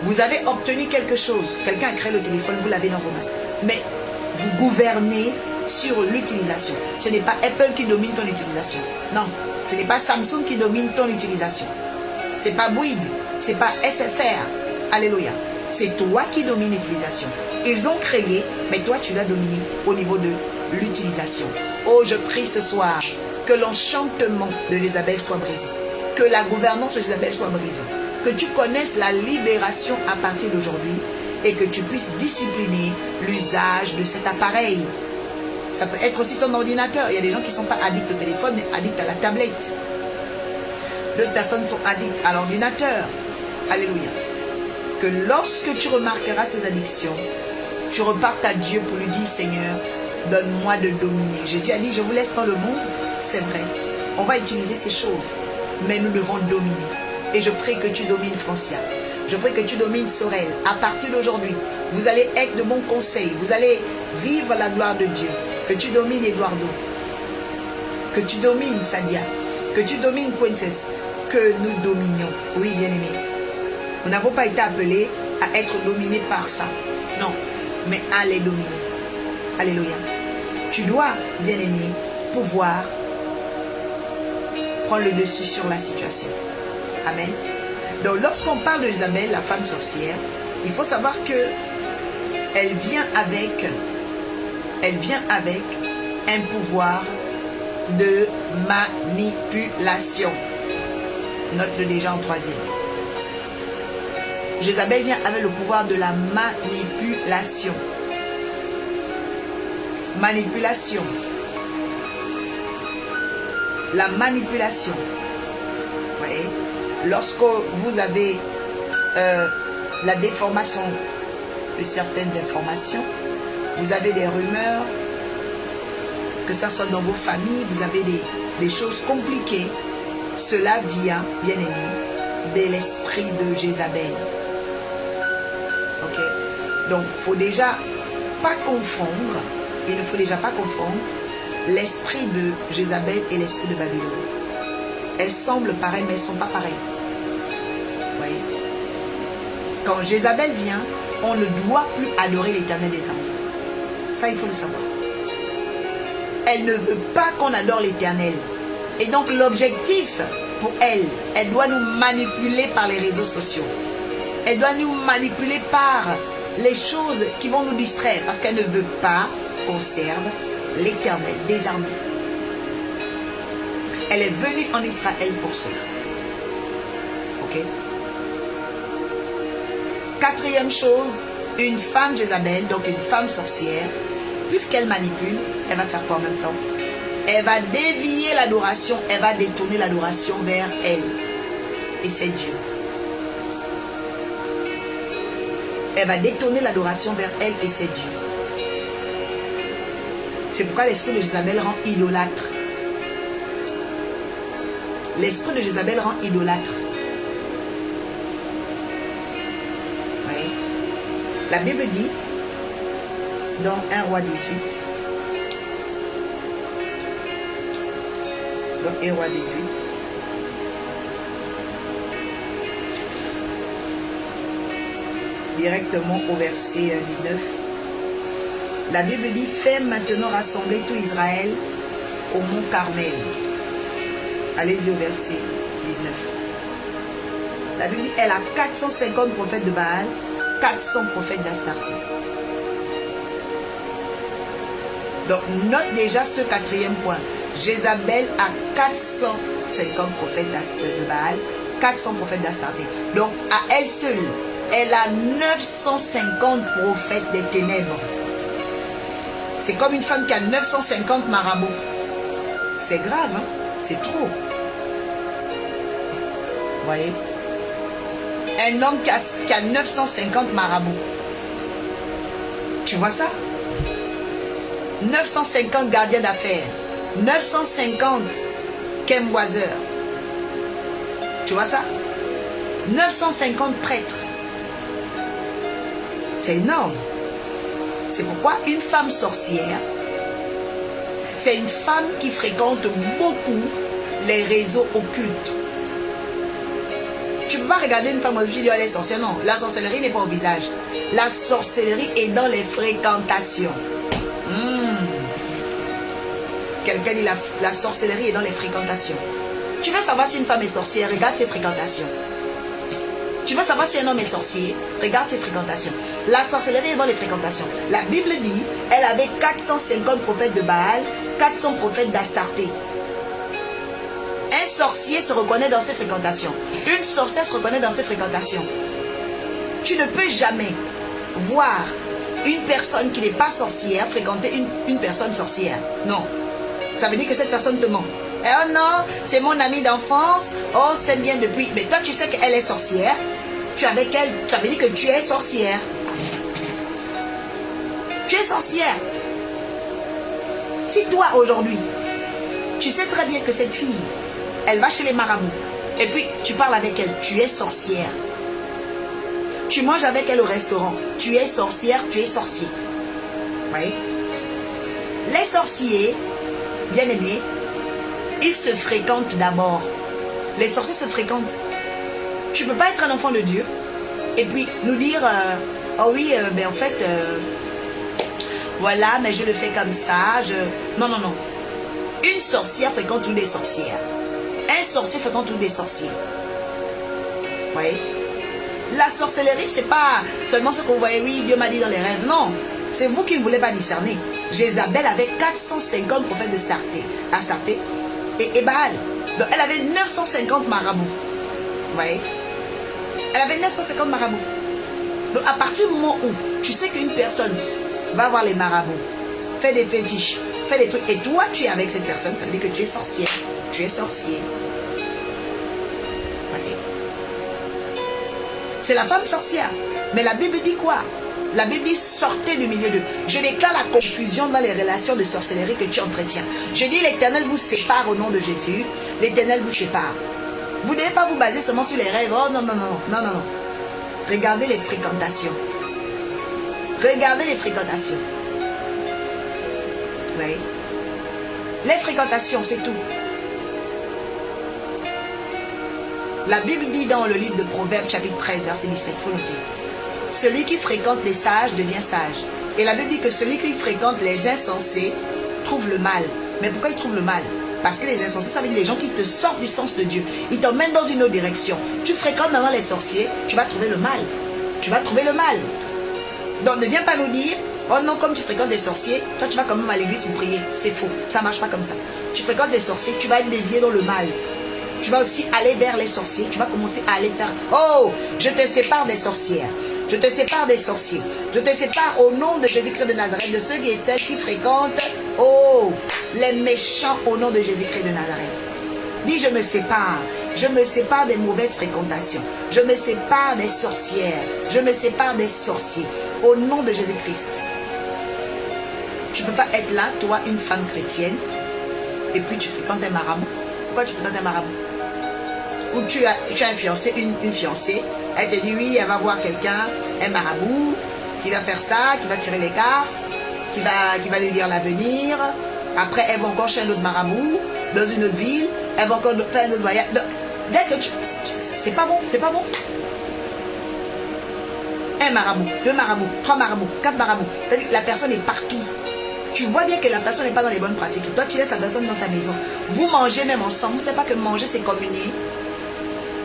Vous avez obtenu quelque chose, quelqu'un a créé le téléphone, vous l'avez dans vos mains. Mais vous gouvernez sur l'utilisation. Ce n'est pas Apple qui domine ton utilisation. Non, ce n'est pas Samsung qui domine ton utilisation. Ce n'est pas Bouygues, ce n'est pas SFR. Alléluia. C'est toi qui domine l'utilisation. Ils ont créé, mais toi tu l'as dominé au niveau de l'utilisation. Oh, je prie ce soir que l'enchantement de Jézabel soit brisé. Que la gouvernance de Jézabel soit brisée. Que tu connaisses la libération à partir d'aujourd'hui et que tu puisses discipliner l'usage de cet appareil. Ça peut être aussi ton ordinateur. Il y a des gens qui ne sont pas addicts au téléphone, mais addicts à la tablette. D'autres personnes sont addictes à l'ordinateur. Alléluia. Que lorsque tu remarqueras ces addictions, tu repartes à Dieu pour lui dire, Seigneur, donne-moi de dominer. Jésus a dit, je vous laisse dans le monde. C'est vrai. On va utiliser ces choses, mais nous devons dominer. Et je prie que tu domines Francia. Je prie que tu domines Sorel. À partir d'aujourd'hui, vous allez être de bons conseils. Vous allez vivre la gloire de Dieu. Que tu domines Eduardo. Que tu domines Sadia. Que tu domines Princess. Que nous dominions. Oui, bien-aimés. Nous n'avons pas été appelés à être dominés par ça. Non, mais à les dominer. Alléluia. Tu dois, bien-aimé, pouvoir prendre le dessus sur la situation. Amen. Donc, lorsqu'on parle de Jézabel, la femme sorcière, il faut savoir que elle vient avec un pouvoir de manipulation. Note-le déjà en troisième. Jézabel vient avec le pouvoir de la manipulation. Manipulation. La manipulation. Vous voyez? Lorsque vous avez la déformation de certaines informations, vous avez des rumeurs, que ça soit dans vos familles, vous avez des choses compliquées, cela vient, bien aimé, de l'esprit de Jézabel. Ok? Donc, il ne faut déjà pas confondre, l'esprit de Jézabel et l'esprit de Babylone. Elles semblent pareilles, mais elles ne sont pas pareilles. Vous voyez? Quand Jézabel vient, on ne doit plus adorer l'Éternel des armées. Ça, il faut le savoir. Elle ne veut pas qu'on adore l'Éternel. Et donc, l'objectif pour elle, elle doit nous manipuler par les réseaux sociaux. Elle doit nous manipuler par les choses qui vont nous distraire. Parce qu'elle ne veut pas qu'on serve l'Éternel des armées. Elle est venue en Israël pour cela. Ok? Quatrième chose, une femme Jézabel, donc une femme sorcière, puisqu'elle manipule, elle va faire quoi en même temps? Elle va dévier l'adoration, elle va détourner l'adoration vers elle. Et c'est Dieu. Elle va détourner l'adoration vers elle et c'est Dieu. C'est pourquoi l'esprit de Jézabel rend idolâtre. L'esprit de Jézabel rend idolâtre. Oui. La Bible dit, dans 1 Roi 18, dans 1 Roi 18, directement au verset 19, la Bible dit, fais maintenant rassembler tout Israël au mont Carmel. Allez-y au verset 19. La Bible dit, elle a 450 prophètes de Baal, 400 prophètes d'Astarté. Donc, note déjà ce quatrième point. Jézabel a 450 prophètes de Baal, 400 prophètes d'Astarté. Donc, à elle seule, elle a 950 prophètes des ténèbres. C'est comme une femme qui a 950 marabouts. C'est grave, hein? C'est trop. Vous voyez? Un homme qui a 950 marabouts. Tu vois ça? 950 gardiens d'affaires. 950 Kemboiseurs. Tu vois ça? 950 prêtres. C'est énorme. C'est pourquoi une femme sorcière, c'est une femme qui fréquente beaucoup les réseaux occultes. Tu ne peux pas regarder une femme aujourd'hui et dire elle est sorcière. Non, la sorcellerie n'est pas au visage. La sorcellerie est dans les fréquentations. Quelqu'un dit la sorcellerie est dans les fréquentations. Tu veux savoir si une femme est sorcière, regarde ses fréquentations. Tu veux savoir si un homme est sorcier, regarde ses fréquentations. La sorcellerie est dans les fréquentations. La Bible dit, elle avait 450 prophètes de Baal, 400 prophètes d'Astarté. Un sorcier se reconnaît dans ses fréquentations. Une sorcière se reconnaît dans ses fréquentations. Tu ne peux jamais voir une personne qui n'est pas sorcière fréquenter une personne sorcière. Non. Ça veut dire que cette personne te ment. Oh non, c'est mon amie d'enfance. Oh, c'est bien depuis. Mais toi, tu sais qu'elle est sorcière. Tu es avec elle. Ça veut dire que tu es sorcière. Tu es sorcière. Si toi, aujourd'hui, tu sais très bien que cette fille, elle va chez les marabouts. Et puis, tu parles avec elle. Tu es sorcière. Tu manges avec elle au restaurant. Tu es sorcière, tu es sorcier. Oui. Les sorciers, bien aimés, ils se fréquentent d'abord. Les sorciers se fréquentent. Tu ne peux pas être un enfant de Dieu et puis nous dire oh oui, en fait, voilà, mais je le fais comme ça. Non, non, non. Une sorcière fréquente toutes les sorcières. Un sorcier fréquente toutes les sorciers. Vous voyez? La sorcellerie, c'est pas seulement ce que vous voyez, oui, Dieu m'a dit dans les rêves. Non, c'est vous qui ne voulez pas discerner. Jézabel avait 450 prophètes de Astarté et Baal. Donc elle avait 950 marabouts. Vous voyez? Elle avait 950 marabouts. Donc à partir du moment où tu sais qu'une personne va voir les marabouts, fait des fétiches, fait des trucs, et toi tu es avec cette personne, ça veut dire que tu es sorcière. Tu es sorcier. Vous voyez? C'est la femme sorcière. Mais la Bible dit quoi? La Bible dit sortez du milieu d'eux. Je déclare la confusion dans les relations de sorcellerie que tu entretiens. Je dis l'Éternel vous sépare au nom de Jésus. L'Éternel vous sépare. Vous ne devez pas vous baser seulement sur les rêves. Oh non, non, non, non, non, non. Regardez les fréquentations. Regardez les fréquentations. Oui. Les fréquentations, c'est tout. La Bible dit dans le livre de Proverbes, chapitre 13, verset 17, il faut noter. Celui qui fréquente les sages devient sage. Et la Bible dit que celui qui fréquente les insensés trouve le mal. Mais pourquoi il trouve le mal? Parce que les insensés, ça veut dire les gens qui te sortent du sens de Dieu. Ils t'emmènent dans une autre direction. Tu fréquentes maintenant les sorciers, tu vas trouver le mal. Tu vas trouver le mal. Donc ne viens pas nous dire, oh non, comme tu fréquentes des sorciers, toi tu vas quand même à l'église pour prier. C'est faux, ça ne marche pas comme ça. Tu fréquentes les sorciers, tu vas être dévié dans le mal. Tu vas aussi aller vers les sorciers, tu vas commencer à aller faire, oh, je te sépare des sorcières. Je te sépare des sorciers. Je te sépare au nom de Jésus-Christ de Nazareth, de ceux et celles qui fréquentent, oh, les méchants au nom de Jésus-Christ de Nazareth. Dis, je me sépare. Je me sépare des mauvaises fréquentations. Je me sépare des sorcières. Je me sépare des sorciers. Au nom de Jésus-Christ. Tu ne peux pas être là, toi, une femme chrétienne, et puis tu fréquentes un marabout. Pourquoi tu fréquentes un marabout? Ou tu as un fiancé, une fiancée, elle te dit oui, elle va voir quelqu'un, un marabout, qui va faire ça, qui va tirer les cartes, qui va lui dire l'avenir. Après, elle va encore chez un autre marabout, dans une autre ville, elle va encore faire un autre voyage. Dès que c'est pas bon, c'est pas bon. Un marabout, deux marabouts, trois marabouts, quatre marabouts. C'est-à-dire que la personne est partout. Tu vois bien que la personne n'est pas dans les bonnes pratiques. Toi, tu laisses la personne dans ta maison. Vous mangez même ensemble. C'est pas que manger, c'est communier.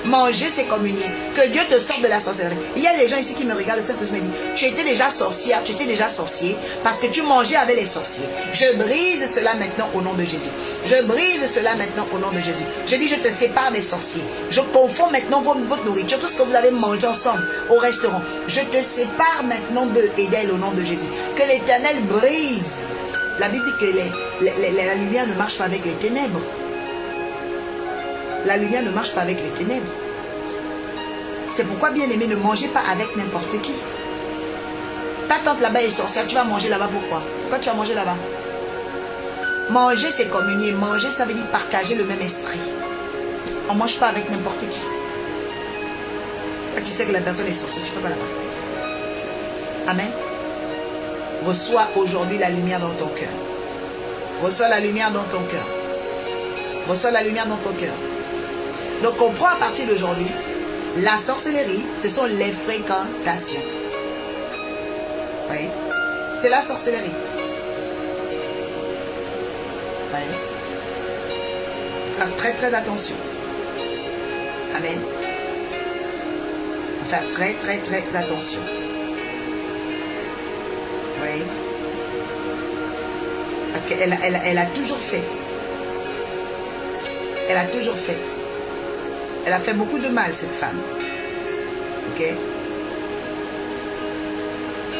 Manger, c'est communier. Que Dieu te sorte de la sorcellerie. Il y a des gens ici qui me regardent et me disent, tu étais déjà sorcière, tu étais déjà sorcier parce que tu mangeais avec les sorciers. Je brise cela maintenant au nom de Jésus. Je brise cela maintenant au nom de Jésus. Je dis, je te sépare des sorciers. Je confonds maintenant votre nourriture, tout ce que vous avez mangé ensemble au restaurant. Je te sépare maintenant d'eux et d'elles au nom de Jésus. Que l'Éternel brise La Bible dit que la lumière ne marche pas avec les ténèbres. La lumière ne marche pas avec les ténèbres. C'est pourquoi, bien aimé, ne mangez pas avec n'importe qui. Ta tante là-bas est sorcière, tu vas manger là-bas pourquoi? Pourquoi tu vas manger là-bas? Manger, c'est communier. Manger, ça veut dire partager le même esprit. On ne mange pas avec n'importe qui. Quand tu sais que la personne est sorcière, tu ne fais pas là-bas. Amen. Reçois aujourd'hui la lumière dans ton cœur. Reçois la lumière dans ton cœur. Reçois la lumière dans ton cœur. Donc, comprends à partir d'aujourd'hui, la sorcellerie, ce sont les fréquentations. Oui. C'est la sorcellerie. Oui. Faire très très attention. Amen. Faire très très très attention. Oui. Parce qu'elle a toujours fait. Elle a toujours fait. Elle a fait beaucoup de mal, cette femme. Ok?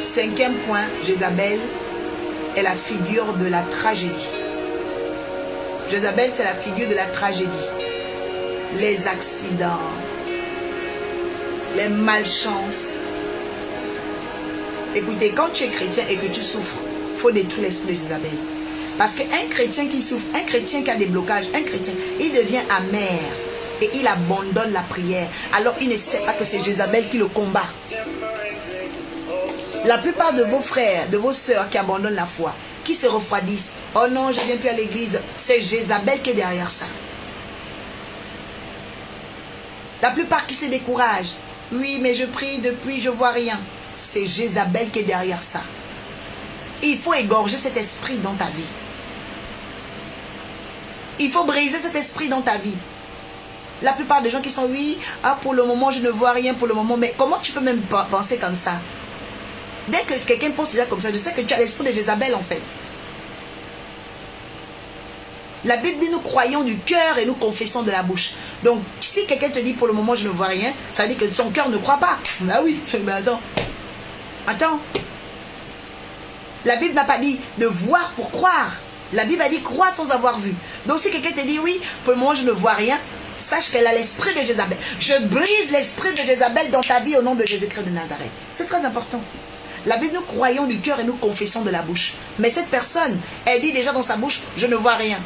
5e point, Jézabel est la figure de la tragédie. Jézabel, c'est la figure de la tragédie. Les accidents, les malchances. Écoutez, quand tu es chrétien et que tu souffres, il faut détruire l'esprit de Jézabel. Parce qu'un chrétien qui souffre, un chrétien qui a des blocages, un chrétien, il devient amer et il abandonne la prière. Alors il ne sait pas que c'est Jézabel qui le combat. La plupart de vos frères, de vos sœurs qui abandonnent la foi, qui se refroidissent, oh non, je ne viens plus à l'église, c'est Jézabel qui est derrière ça. La plupart qui se découragent, oui, mais je prie depuis, je ne vois rien. C'est Jézabel qui est derrière ça. Il faut égorger cet esprit dans ta vie. Il faut briser cet esprit dans ta vie. La plupart des gens qui sont, oui, ah, pour le moment, je ne vois rien pour le moment. Mais comment tu peux même penser comme ça? Dès que quelqu'un pense déjà comme ça, je sais que tu as l'esprit de Jézabel en fait. La Bible dit, nous croyons du cœur et nous confessons de la bouche. Donc, si quelqu'un te dit, pour le moment, je ne vois rien, ça veut dire que son cœur ne croit pas. Ah oui, mais attends. Attends. La Bible n'a pas dit de voir pour croire. La Bible a dit croire sans avoir vu. Donc si quelqu'un te dit oui, pour le moment je ne vois rien, sache qu'elle a l'esprit de Jézabel. Je brise l'esprit de Jézabel dans ta vie au nom de Jésus-Christ de Nazareth. C'est très important. La Bible, nous croyons du cœur et nous confessons de la bouche. Mais cette personne, elle dit déjà dans sa bouche, je ne vois rien.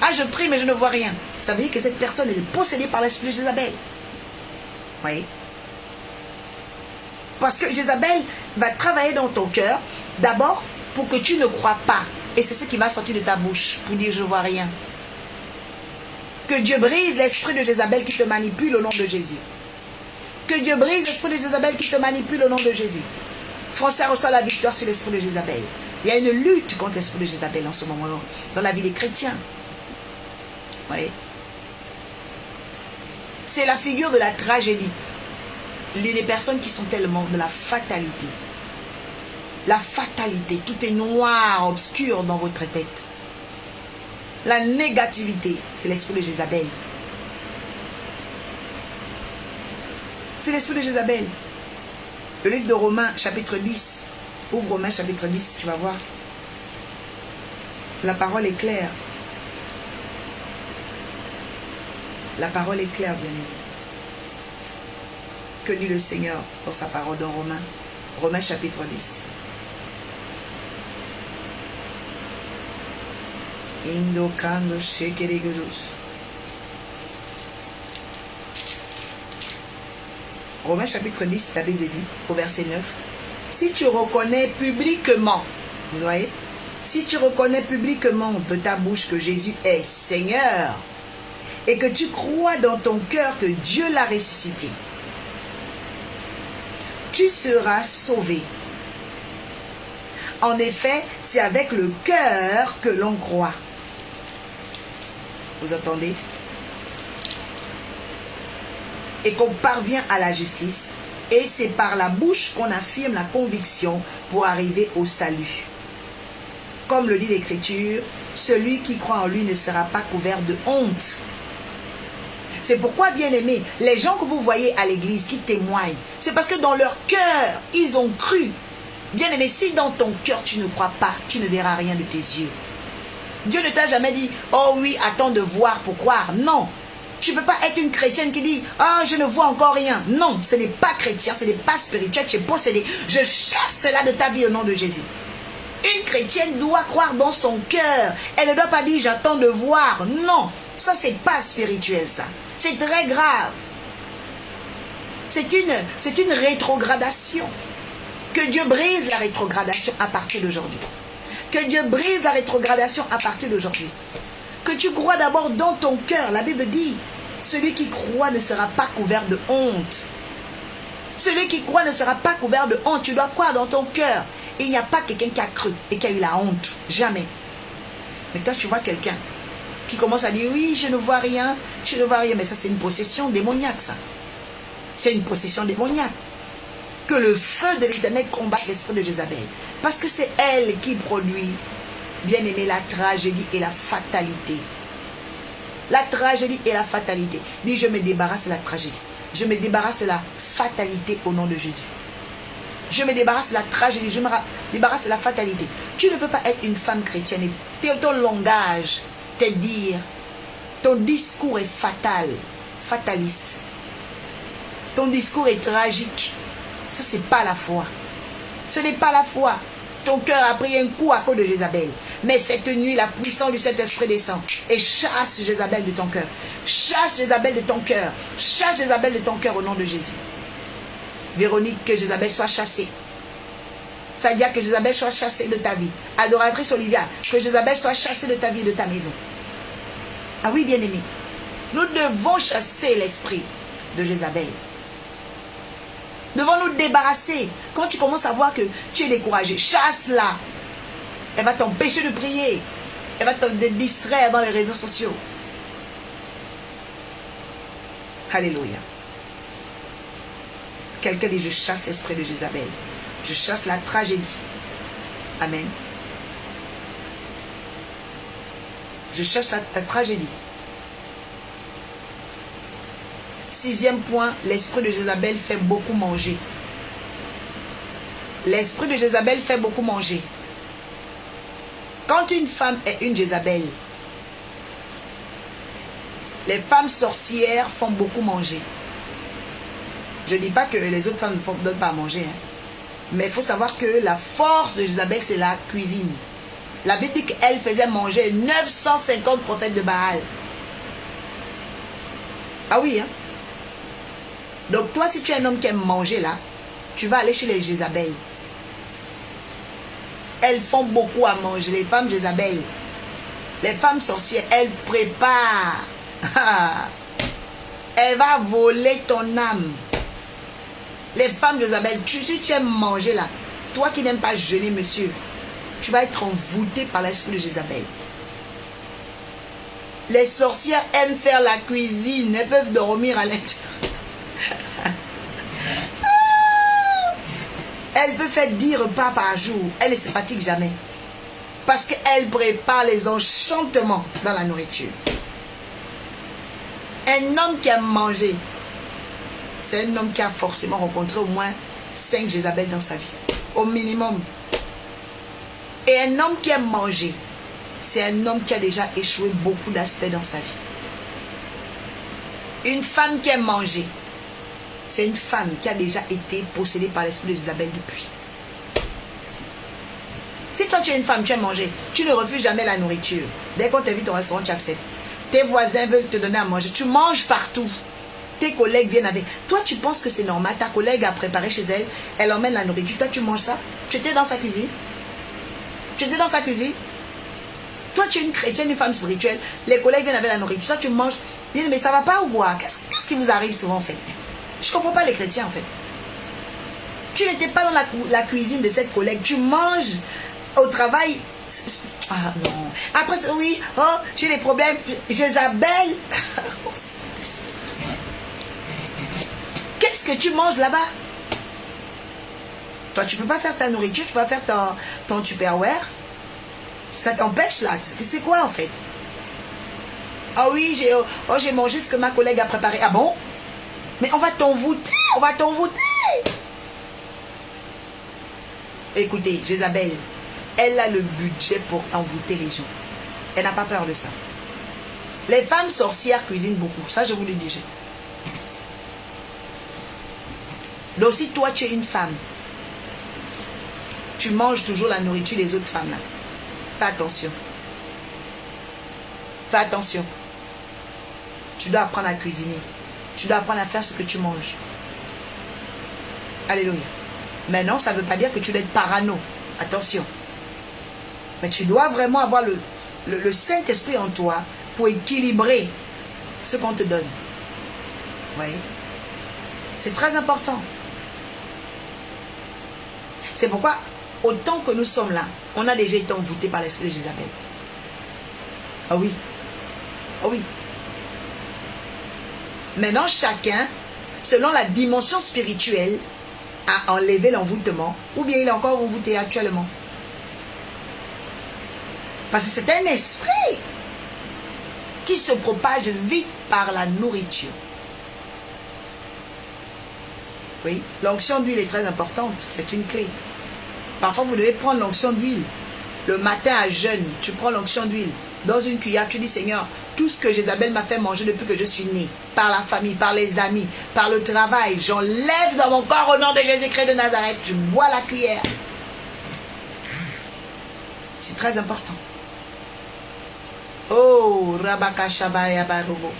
Ah, je prie mais je ne vois rien. Ça veut dire que cette personne elle est possédée par l'esprit de Jézabel. Vous voyez? Parce que Jézabel va travailler dans ton cœur, d'abord pour que tu ne crois pas. Et c'est ce qui va sortir de ta bouche, pour dire je ne vois rien. Que Dieu brise l'esprit de Jézabel qui te manipule au nom de Jésus. Que Dieu brise l'esprit de Jézabel qui te manipule au nom de Jésus. Français reçoit la victoire sur l'esprit de Jézabel. Il y a une lutte contre l'esprit de Jézabel en ce moment-là, dans la vie des chrétiens. Vous voyez? C'est la figure de la tragédie. Les personnes qui sont tellement de la fatalité. La fatalité, tout est noir, obscur dans votre tête. La négativité, c'est l'esprit de Jézabel. C'est l'esprit de Jézabel. Le livre de Romains, chapitre 10. Ouvre Romains, chapitre 10, tu vas voir. La parole est claire. La parole est claire, bien aimé. Que dit le Seigneur dans sa parole dans Romains? Romains, chapitre 10. Indokando shekeregodus. Romains chapitre 10, la Bible dit, au verset 9, si tu reconnais publiquement, vous voyez, si tu reconnais publiquement de ta bouche que Jésus est Seigneur, et que tu crois dans ton cœur que Dieu l'a ressuscité, tu seras sauvé. En effet, c'est avec le cœur que l'on croit. Vous entendez? Et qu'on parvient à la justice. Et c'est par la bouche qu'on affirme la conviction pour arriver au salut. Comme le dit l'Écriture, celui qui croit en lui ne sera pas couvert de honte. C'est pourquoi, bien aimés, les gens que vous voyez à l'église qui témoignent, c'est parce que dans leur cœur, ils ont cru. Bien-aimé, si dans ton cœur tu ne crois pas, tu ne verras rien de tes yeux. Dieu ne t'a jamais dit, oh oui, attends de voir pour croire. Non. Tu ne peux pas être une chrétienne qui dit, oh, je ne vois encore rien. Non, ce n'est pas chrétien, ce n'est pas spirituel, tu es possédé. Je chasse cela de ta vie au nom de Jésus. Une chrétienne doit croire dans son cœur. Elle ne doit pas dire, j'attends de voir. Non, ça, c'est pas spirituel, ça. C'est très grave. C'est une rétrogradation. Que Dieu brise la rétrogradation à partir d'aujourd'hui. Que Dieu brise la rétrogradation à partir d'aujourd'hui. Que tu crois d'abord dans ton cœur. La Bible dit, celui qui croit ne sera pas couvert de honte. Celui qui croit ne sera pas couvert de honte. Tu dois croire dans ton cœur. Il n'y a pas quelqu'un qui a cru et qui a eu la honte. Jamais. Mais toi, tu vois quelqu'un qui commence à dire, oui, je ne vois rien, je ne vois rien. Mais ça, c'est une possession démoniaque, ça. C'est une possession démoniaque. Que le feu de l'Éternel combatte l'esprit de Jézabel. Parce que c'est elle qui produit, bien aimé, la tragédie et la fatalité. La tragédie et la fatalité. Dis, je me débarrasse de la tragédie. Je me débarrasse de la fatalité au nom de Jésus. Je me débarrasse de la tragédie. Je me débarrasse de la fatalité. Tu ne peux pas être une femme chrétienne. Et ton langage, tes dires, ton discours est fatal, fataliste. Ton discours est tragique. Ça, c'est pas la foi. Ce n'est pas la foi. Ton cœur a pris un coup à cause de Jézabel. Mais cette nuit, la puissance du Saint-Esprit descend et chasse Jézabel de ton cœur. Chasse Jézabel de ton cœur. Chasse Jézabel de ton cœur au nom de Jésus. Véronique, que Jézabel soit chassée. Sadia, que Jézabel soit chassée de ta vie. Adoratrice Olivia, que Jézabel soit chassée de ta vie et de ta maison. Ah oui, bien-aimé. Nous devons chasser l'esprit de Jézabel. Devons nous débarrasser. Quand tu commences à voir que tu es découragé, chasse-la. Elle va t'empêcher de prier. Elle va te distraire dans les réseaux sociaux. Alléluia. Quelqu'un dit, je chasse l'esprit de Jézabel. Je chasse la tragédie. Amen. Je chasse la tragédie. 6e point, l'esprit de Jézabel fait beaucoup manger. L'esprit de Jézabel fait beaucoup manger. Quand une femme est une Jézabel, les femmes sorcières font beaucoup manger. Je ne dis pas que les autres femmes ne donnent pas à manger. Hein. Mais il faut savoir que la force de Jézabel, c'est la cuisine. La Bible dit qu'elle faisait manger 950 prophètes de Baal. Ah oui, hein? Donc toi, si tu es un homme qui aime manger là, tu vas aller chez les Jézabel. Elles font beaucoup à manger, les femmes Jézabel. Les femmes sorcières, elles préparent. Elle va voler ton âme. Les femmes Jézabel, si tu aimes manger là, toi qui n'aimes pas jeûner, monsieur, tu vas être envoûté par l'esprit de Jézabel. Les sorcières aiment faire la cuisine, elles peuvent dormir à l'intérieur. Elle peut faire 10 repas par jour. Elle ne se fatigue jamais. Parce qu'elle prépare les enchantements dans la nourriture. Un homme qui aime manger, c'est un homme qui a forcément rencontré au moins 5 Jézabel dans sa vie. Au minimum. Et un homme qui aime manger, c'est un homme qui a déjà échoué beaucoup d'aspects dans sa vie. Une femme qui aime manger, c'est une femme qui a déjà été possédée par l'esprit de Jézabel depuis. Si toi tu es une femme, tu aimes manger, tu ne refuses jamais la nourriture. Dès qu'on t'invite au restaurant, tu acceptes. Tes voisins veulent te donner à manger, tu manges partout. Tes collègues viennent avec. Toi tu penses que c'est normal, ta collègue a préparé chez elle, elle emmène la nourriture, toi tu manges ça. Tu étais dans sa cuisine. Tu étais dans sa cuisine. Toi tu es une chrétienne, une femme spirituelle, les collègues viennent avec la nourriture, toi tu manges. Mais ça va pas ou quoi? Qu'est-ce qui vous arrive souvent en fait? Je ne comprends pas les chrétiens en fait. Tu n'étais pas dans la cuisine de cette collègue. Tu manges au travail. Ah non. Après, oui, oh, j'ai des problèmes. Jézabel. Qu'est-ce que tu manges là-bas? Toi, tu ne peux pas faire ta nourriture. Tu ne peux pas faire ton Tupperware. Ça t'empêche là. C'est quoi en fait? Ah oui, j'ai mangé ce que ma collègue a préparé. Ah bon? Mais on va t'envoûter, on va t'envoûter. Écoutez, Jézabel, elle a le budget pour envoûter les gens. Elle n'a pas peur de ça. Les femmes sorcières cuisinent beaucoup. Ça, je vous le dis déjà. Donc, si toi, tu es une femme, tu manges toujours la nourriture des autres femmes. Là. Fais attention. Fais attention. Tu dois apprendre à cuisiner. Tu dois apprendre à faire ce que tu manges. Alléluia. Maintenant, ça ne veut pas dire que tu dois être parano. Attention. Mais tu dois vraiment avoir le Saint-Esprit en toi pour équilibrer ce qu'on te donne. Vous voyez? C'est très important. C'est pourquoi, autant que nous sommes là, on a déjà été envoûtés par l'esprit de Jézabel. Ah oui. Ah oui. Maintenant, chacun, selon la dimension spirituelle, a enlevé l'envoûtement, ou bien il est encore envoûté actuellement. Parce que c'est un esprit qui se propage vite par la nourriture. Oui, l'onction d'huile est très importante, c'est une clé. Parfois, vous devez prendre l'onction d'huile. Le matin à jeûne, tu prends l'onction d'huile. Dans une cuillère, tu dis, Seigneur, tout ce que Jézabel m'a fait manger depuis que je suis née, par la famille, par les amis, par le travail, j'enlève dans mon corps au nom de Jésus-Christ de Nazareth. Je bois la cuillère. C'est très important. Oh, Rabaka Shabaya Barobo.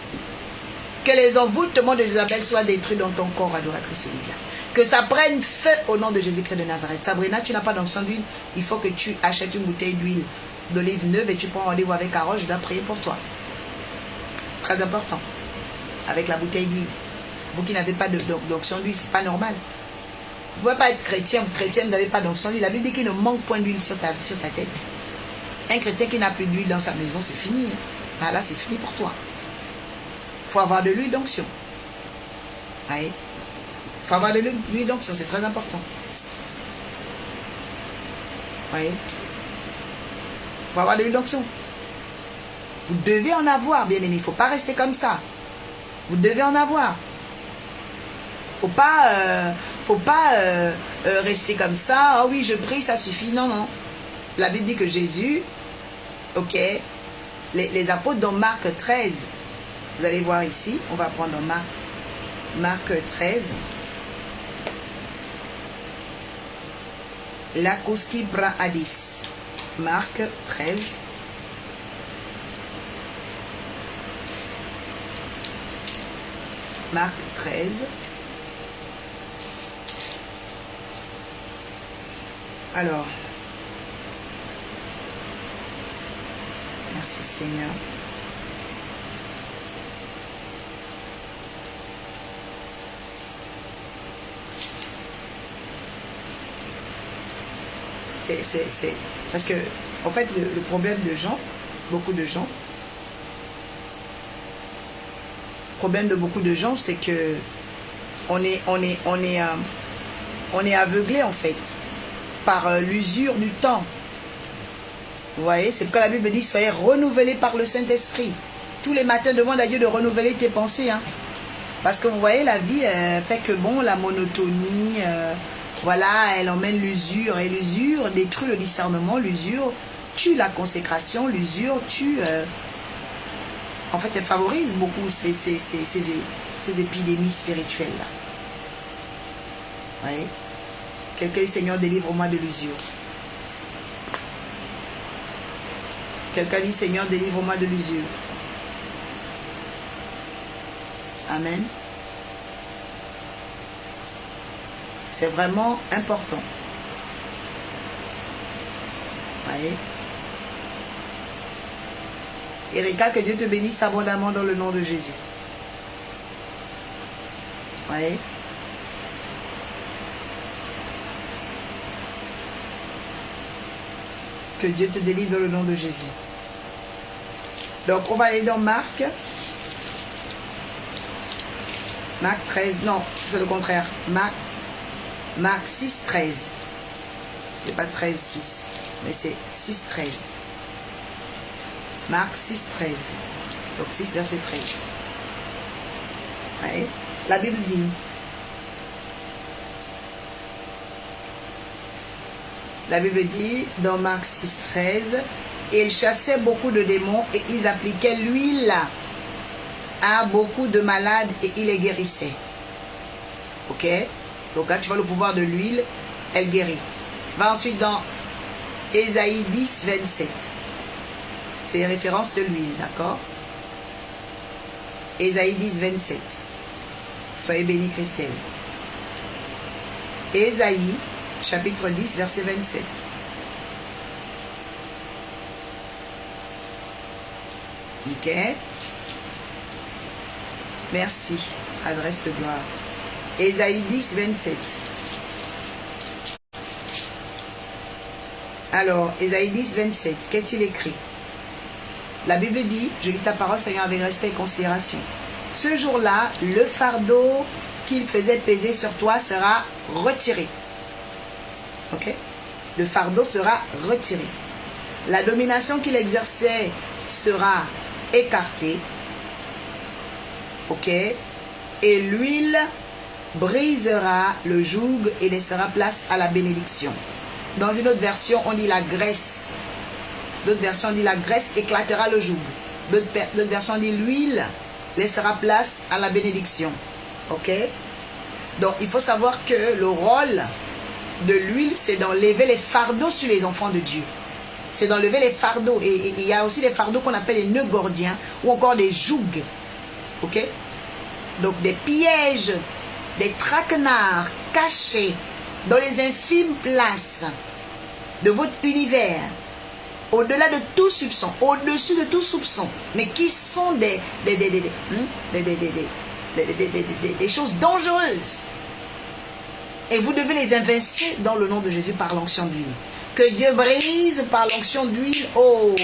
Que les envoûtements de Jézabel soient détruits dans ton corps, adoratrice Olivia. Que ça prenne feu au nom de Jésus-Christ de Nazareth. Sabrina, tu n'as pas d'onction d'huile. Il faut que tu achètes une bouteille d'huile d'olive neuve et tu prends rendez-vous avec Carole. Je dois prier pour toi. Très important. Avec la bouteille d'huile. Vous qui n'avez pas d'onction d'huile, c'est pas normal. Vous ne pouvez pas être chrétien, vous chrétien, vous n'avez pas d'onction d'huile. La Bible dit qu'il ne manque point d'huile sur ta tête. Un chrétien qui n'a plus d'huile dans sa maison, c'est fini. Hein. Ah là, c'est fini pour toi. Il faut avoir de l'huile d'onction. Il faut avoir de l'huile d'onction, c'est très important. Il faut avoir de l'huile d'onction. Vous devez en avoir, bien aimé. Il ne faut pas rester comme ça. Vous devez en avoir. Il ne faut pas rester comme ça. Oh oui, je prie, ça suffit. Non, non. La Bible dit que Jésus, ok, les apôtres dans Marc 13, vous allez voir ici, on va prendre Marc 13. La Koski Bra Hadis. Marc 13. Marc 13. Alors, merci Seigneur. C'est parce que en fait le problème de gens, beaucoup de gens, c'est que on est aveuglé en fait par l'usure du temps. Vous voyez, c'est pourquoi la Bible dit soyez renouvelés par le Saint-Esprit. Tous les matins, demande à Dieu de renouveler tes pensées. Hein. Parce que vous voyez, la vie fait que bon, la monotonie, voilà, elle emmène l'usure. Et l'usure détruit le discernement. L'usure tue la consécration. L'usure tue... en fait, elle favorise beaucoup ces épidémies spirituelles-là. Vous voyez, quelqu'un, Seigneur, délivre-moi de l'usure. Quelqu'un dit, Seigneur, délivre-moi de l'usure. Amen. C'est vraiment important. Voyez. Erika, que Dieu te bénisse abondamment dans le nom de Jésus. Voyez. Que Dieu te délivre dans le nom de Jésus. Donc, on va aller dans Marc. Marc 13, non, c'est le contraire. Marc 6, 13. C'est pas 13, 6, mais c'est 6, 13. Marc 6, 13. Donc 6, verset 13. Ouais. La Bible dit, La Bible dit dans Marc 6, 13, et ils chassaient beaucoup de démons et ils appliquaient l'huile à beaucoup de malades et ils les guérissaient. Ok? Donc là, tu vois le pouvoir de l'huile, elle guérit. Va ensuite dans Ésaïe 10, 27. C'est une référence de l'huile, d'accord? Ésaïe 10, 27. Soyez bénis, Christelle. Ésaïe, chapitre 10, verset 27. Ok. Merci. Adresse de gloire. Ésaïe 10, 27. Alors, Ésaïe 10, 27. Qu'est-il écrit? La Bible dit, je lis ta parole, Seigneur, avec respect et considération. Ce jour-là, le fardeau qu'il faisait peser sur toi sera retiré. Ok? Le fardeau sera retiré. La domination qu'il exerçait sera écartée. Ok? Et l'huile brisera le joug et laissera place à la bénédiction. Dans une autre version, on dit la graisse. D'autres versions disent la graisse éclatera le joug. D'autres versions disent l'huile laissera place à la bénédiction. Ok? Donc, il faut savoir que le rôle de l'huile, c'est d'enlever les fardeaux sur les enfants de Dieu. C'est d'enlever les fardeaux. Et il y a aussi les fardeaux qu'on appelle les nœuds gordiens ou encore des jougs. Ok? Donc, des pièges, des traquenards cachés dans les infimes places de votre univers, au-delà de tout soupçon, au-dessus de tout soupçon, mais qui sont des choses dangereuses. Et vous devez les invincer dans le nom de Jésus par l'onction d'huile. Que Dieu brise par l'onction d'huile, oh,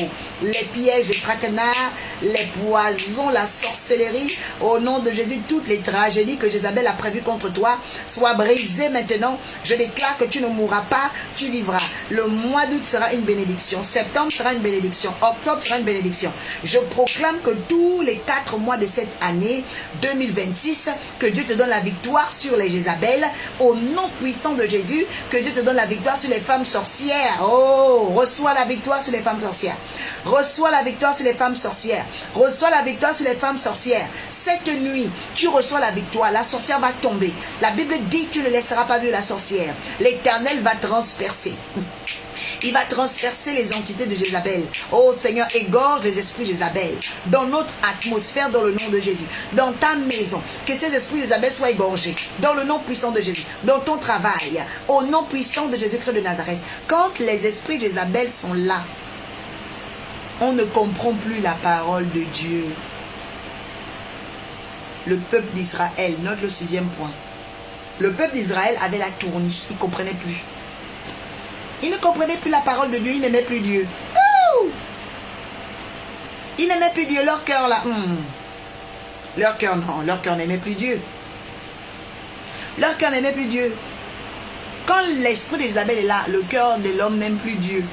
les pièges, les traquenards, les poisons, la sorcellerie. Au nom de Jésus, toutes les tragédies que Jézabel a prévues contre toi soient brisées maintenant. Je déclare que tu ne mourras pas, tu vivras. Le mois d'août sera une bénédiction. Septembre sera une bénédiction. Octobre sera une bénédiction. Je proclame que tous les 4 mois de cette année 2026, que Dieu te donne la victoire sur les Jézabel. Au nom puissant de Jésus, que Dieu te donne la victoire sur les femmes sorcières. Oh, reçois la victoire sur les femmes sorcières. Reçois la victoire sur les femmes sorcières. Reçois la victoire sur les femmes sorcières. Cette nuit, tu reçois la victoire. La sorcière va tomber. La Bible dit, tu ne laisseras pas vivre la sorcière. L'Éternel va transpercer. Il va transpercer les entités de Jézabel. Oh Seigneur, égorge les esprits de Jézabel dans notre atmosphère, dans le nom de Jésus. Dans ta maison, que ces esprits de Jézabel soient égorgés dans le nom puissant de Jésus. Dans ton travail, au nom puissant de Jésus-Christ de Nazareth. Quand les esprits de Jézabel sont là, on ne comprend plus la parole de Dieu. Le peuple d'Israël, note le 6e point. Le peuple d'Israël avait la tournie, il ne comprenait plus. Ils ne comprenaient plus la parole de Dieu, ils n'aimaient plus Dieu. Ils n'aimaient plus Dieu, leur cœur là. Leur cœur non, leur cœur n'aimait plus Dieu. Leur cœur n'aimait plus Dieu. Quand l'esprit d'Isabelle est là, le cœur de l'homme n'aime plus Dieu.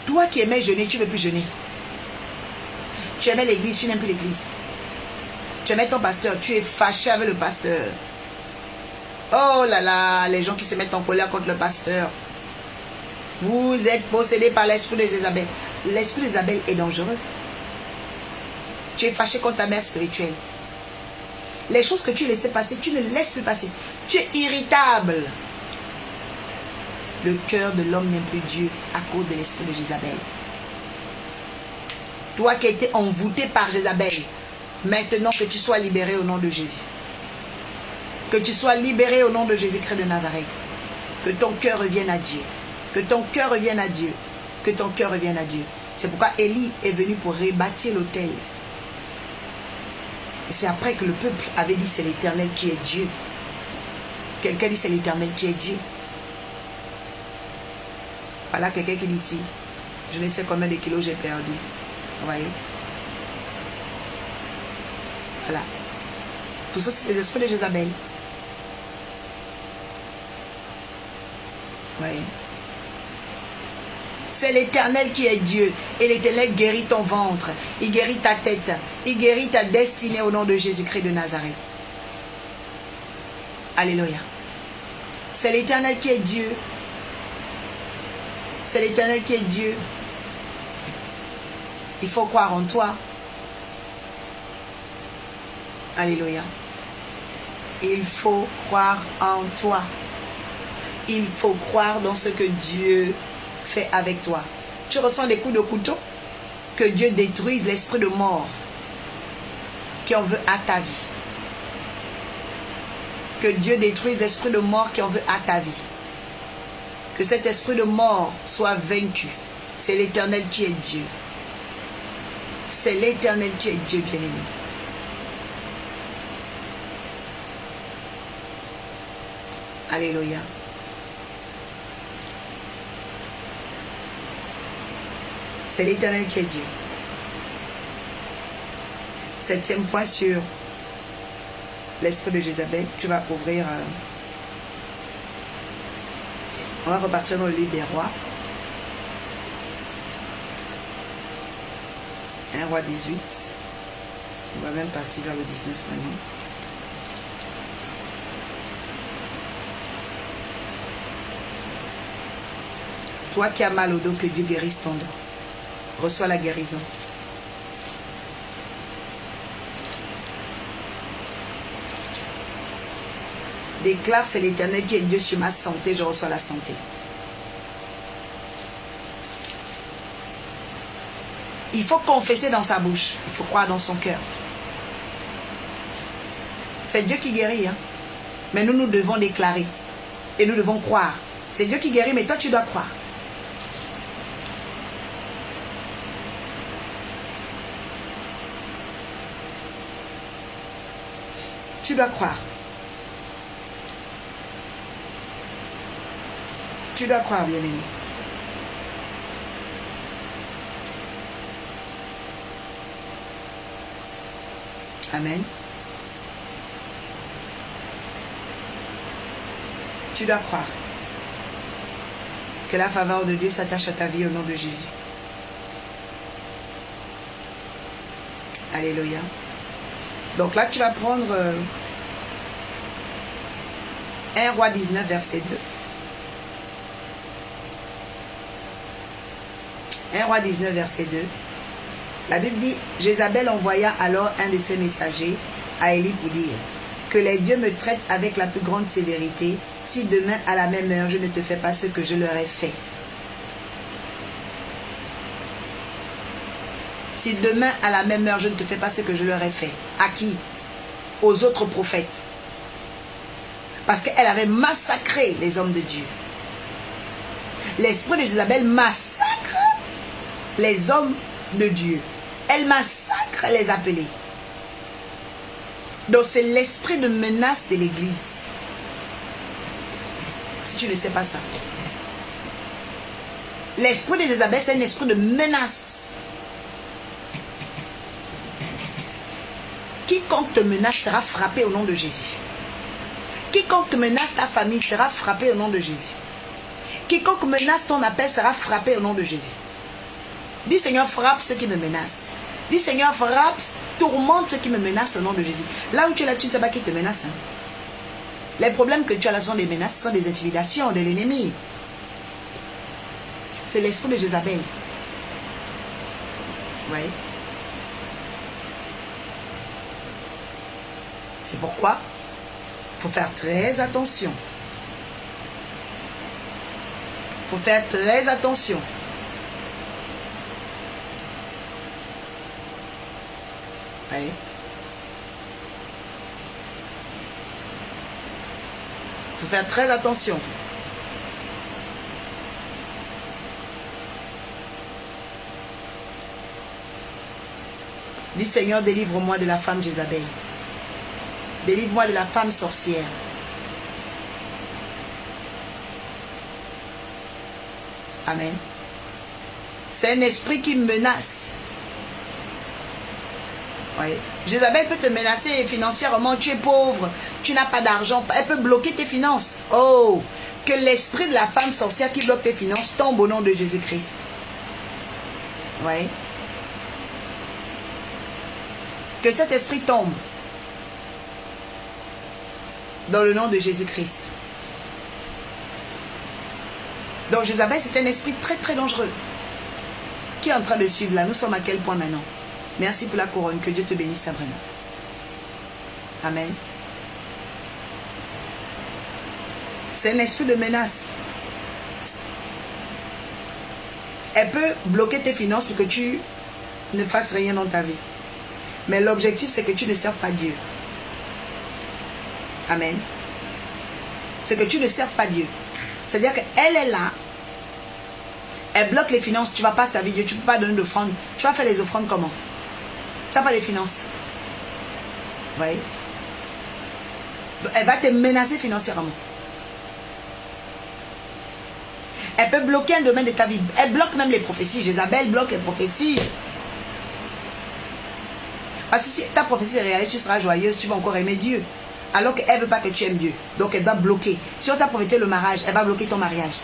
Toi qui aimais jeûner, tu ne veux plus jeûner. Tu aimais l'église, tu n'aimes plus l'église. Tu aimais ton pasteur, tu es fâché avec le pasteur. Oh là là, les gens qui se mettent en colère contre le pasteur. Vous êtes possédés par l'esprit de Jézabel. L'esprit de Jézabel est dangereux. Tu es fâché contre ta mère spirituelle. Les choses que tu laissais passer, tu ne laisses plus passer. Tu es irritable. Le cœur de l'homme n'aime plus Dieu à cause de l'esprit de Jézabel. Toi qui as été envoûté par Jézabel, maintenant que tu sois libéré au nom de Jésus. Que tu sois libéré au nom de Jésus-Christ de Nazareth. Que ton cœur revienne à Dieu. Que ton cœur revienne à Dieu. Que ton cœur revienne à Dieu. C'est pourquoi Élie est venu pour rebâtir l'autel. Et c'est après que le peuple avait dit c'est l'Éternel qui est Dieu. Quelqu'un dit c'est l'Éternel qui est Dieu. Voilà quelqu'un qui dit ici, je ne sais combien de kilos j'ai perdu. Vous voyez? Voilà. Tout ça, c'est les esprits de Jézabel. Vous voyez? C'est l'Éternel qui est Dieu. Et l'Éternel guérit ton ventre. Il guérit ta tête. Il guérit ta destinée au nom de Jésus-Christ de Nazareth. Alléluia. C'est l'Éternel qui est Dieu. C'est l'Éternel qui est Dieu. Il faut croire en toi. Alléluia. Il faut croire en toi. Il faut croire dans ce que Dieu fait avec toi. Tu ressens des coups de couteau? Que Dieu détruise l'esprit de mort qui en veut à ta vie. Que Dieu détruise l'esprit de mort qui en veut à ta vie. Que cet esprit de mort soit vaincu. C'est l'Éternel qui est Dieu. C'est l'Éternel qui est Dieu, bien-aimé. Alléluia. C'est l'Éternel qui est Dieu. 7e point sur l'esprit de Jézabel. Tu vas ouvrir. On va repartir dans le livre des rois. 1 roi 18. On va même passer vers le 19 maintenant. Toi qui as mal au dos, que Dieu guérisse ton dos. Reçois la guérison. Déclare, c'est l'Éternel qui est Dieu sur ma santé, je reçois la santé. Il faut confesser dans sa bouche, il faut croire dans son cœur. C'est Dieu qui guérit, hein? Mais nous devons déclarer et nous devons croire. C'est Dieu qui guérit, mais toi tu dois croire. Tu dois croire. Tu dois croire, bien-aimé. Amen. Tu dois croire que la faveur de Dieu s'attache à ta vie au nom de Jésus. Alléluia. Donc là, tu vas prendre 1 roi 19, verset 2. 1 roi 19, verset 2. La Bible dit, Jézabel envoya alors un de ses messagers à Élie pour dire, que les dieux me traitent avec la plus grande sévérité, si demain à la même heure je ne te fais pas ce que je leur ai fait. Si demain à la même heure je ne te fais pas ce que je leur ai fait. À qui? Aux autres prophètes. Parce qu'elle avait massacré les hommes de Dieu. L'esprit de Jézabel massacre les hommes de Dieu. Elle massacre les appelés. Donc c'est l'esprit de menace de l'église. Si tu ne sais pas ça. L'esprit de Jézabel, c'est un esprit de menace. Quiconque te menace sera frappé au nom de Jésus. Quiconque te menace ta famille sera frappé au nom de Jésus. Quiconque menace ton appel sera frappé au nom de Jésus. Dis Seigneur, frappe ceux qui me menacent. Dis Seigneur, frappe, tourmente ceux qui me menacent au nom de Jésus. Là où tu es là, tu ne sais pas qui te menace. Hein? Les problèmes que tu as là sont des menaces, sont des intimidations de l'ennemi. C'est l'esprit de Jézabel. Oui. C'est pourquoi il faut faire très attention. Il faut faire très attention. Oui. Il faut faire très attention. Dis Seigneur, délivre-moi de la femme Jézabel. Délivre-moi de la femme sorcière. Amen. C'est un esprit qui menace. Oui. Jézabel peut te menacer financièrement. Tu es pauvre, tu n'as pas d'argent. Elle peut bloquer tes finances. Oh, que l'esprit de la femme sorcière qui bloque tes finances tombe au nom de Jésus-Christ. Oui. Que cet esprit tombe. Dans le nom de Jésus-Christ. Donc Jézabel, c'est un esprit très très dangereux. Qui est en train de suivre là? Nous sommes à quel point maintenant? Merci pour la couronne. Que Dieu te bénisse, Sabrina. Amen. C'est un esprit de menace. Elle peut bloquer tes finances pour que tu ne fasses rien dans ta vie. Mais l'objectif, c'est que tu ne serves pas Dieu. Amen. C'est que tu ne serves pas Dieu. C'est-à-dire qu'elle est là. Elle bloque les finances. Tu ne vas pas servir Dieu. Tu ne peux pas donner d'offrandes. Tu vas faire les offrandes comment? Tu n'as pas les finances. Vous voyez? Donc, elle va te menacer financièrement. Elle peut bloquer un domaine de ta vie. Elle bloque même les prophéties. Jézabel bloque les prophéties. Parce que si ta prophétie est réaliste, tu seras joyeuse, tu vas encore aimer Dieu. Alors qu'elle ne veut pas que tu aimes Dieu. Donc elle va bloquer. Si on t'a prophétisé le mariage, elle va bloquer ton mariage.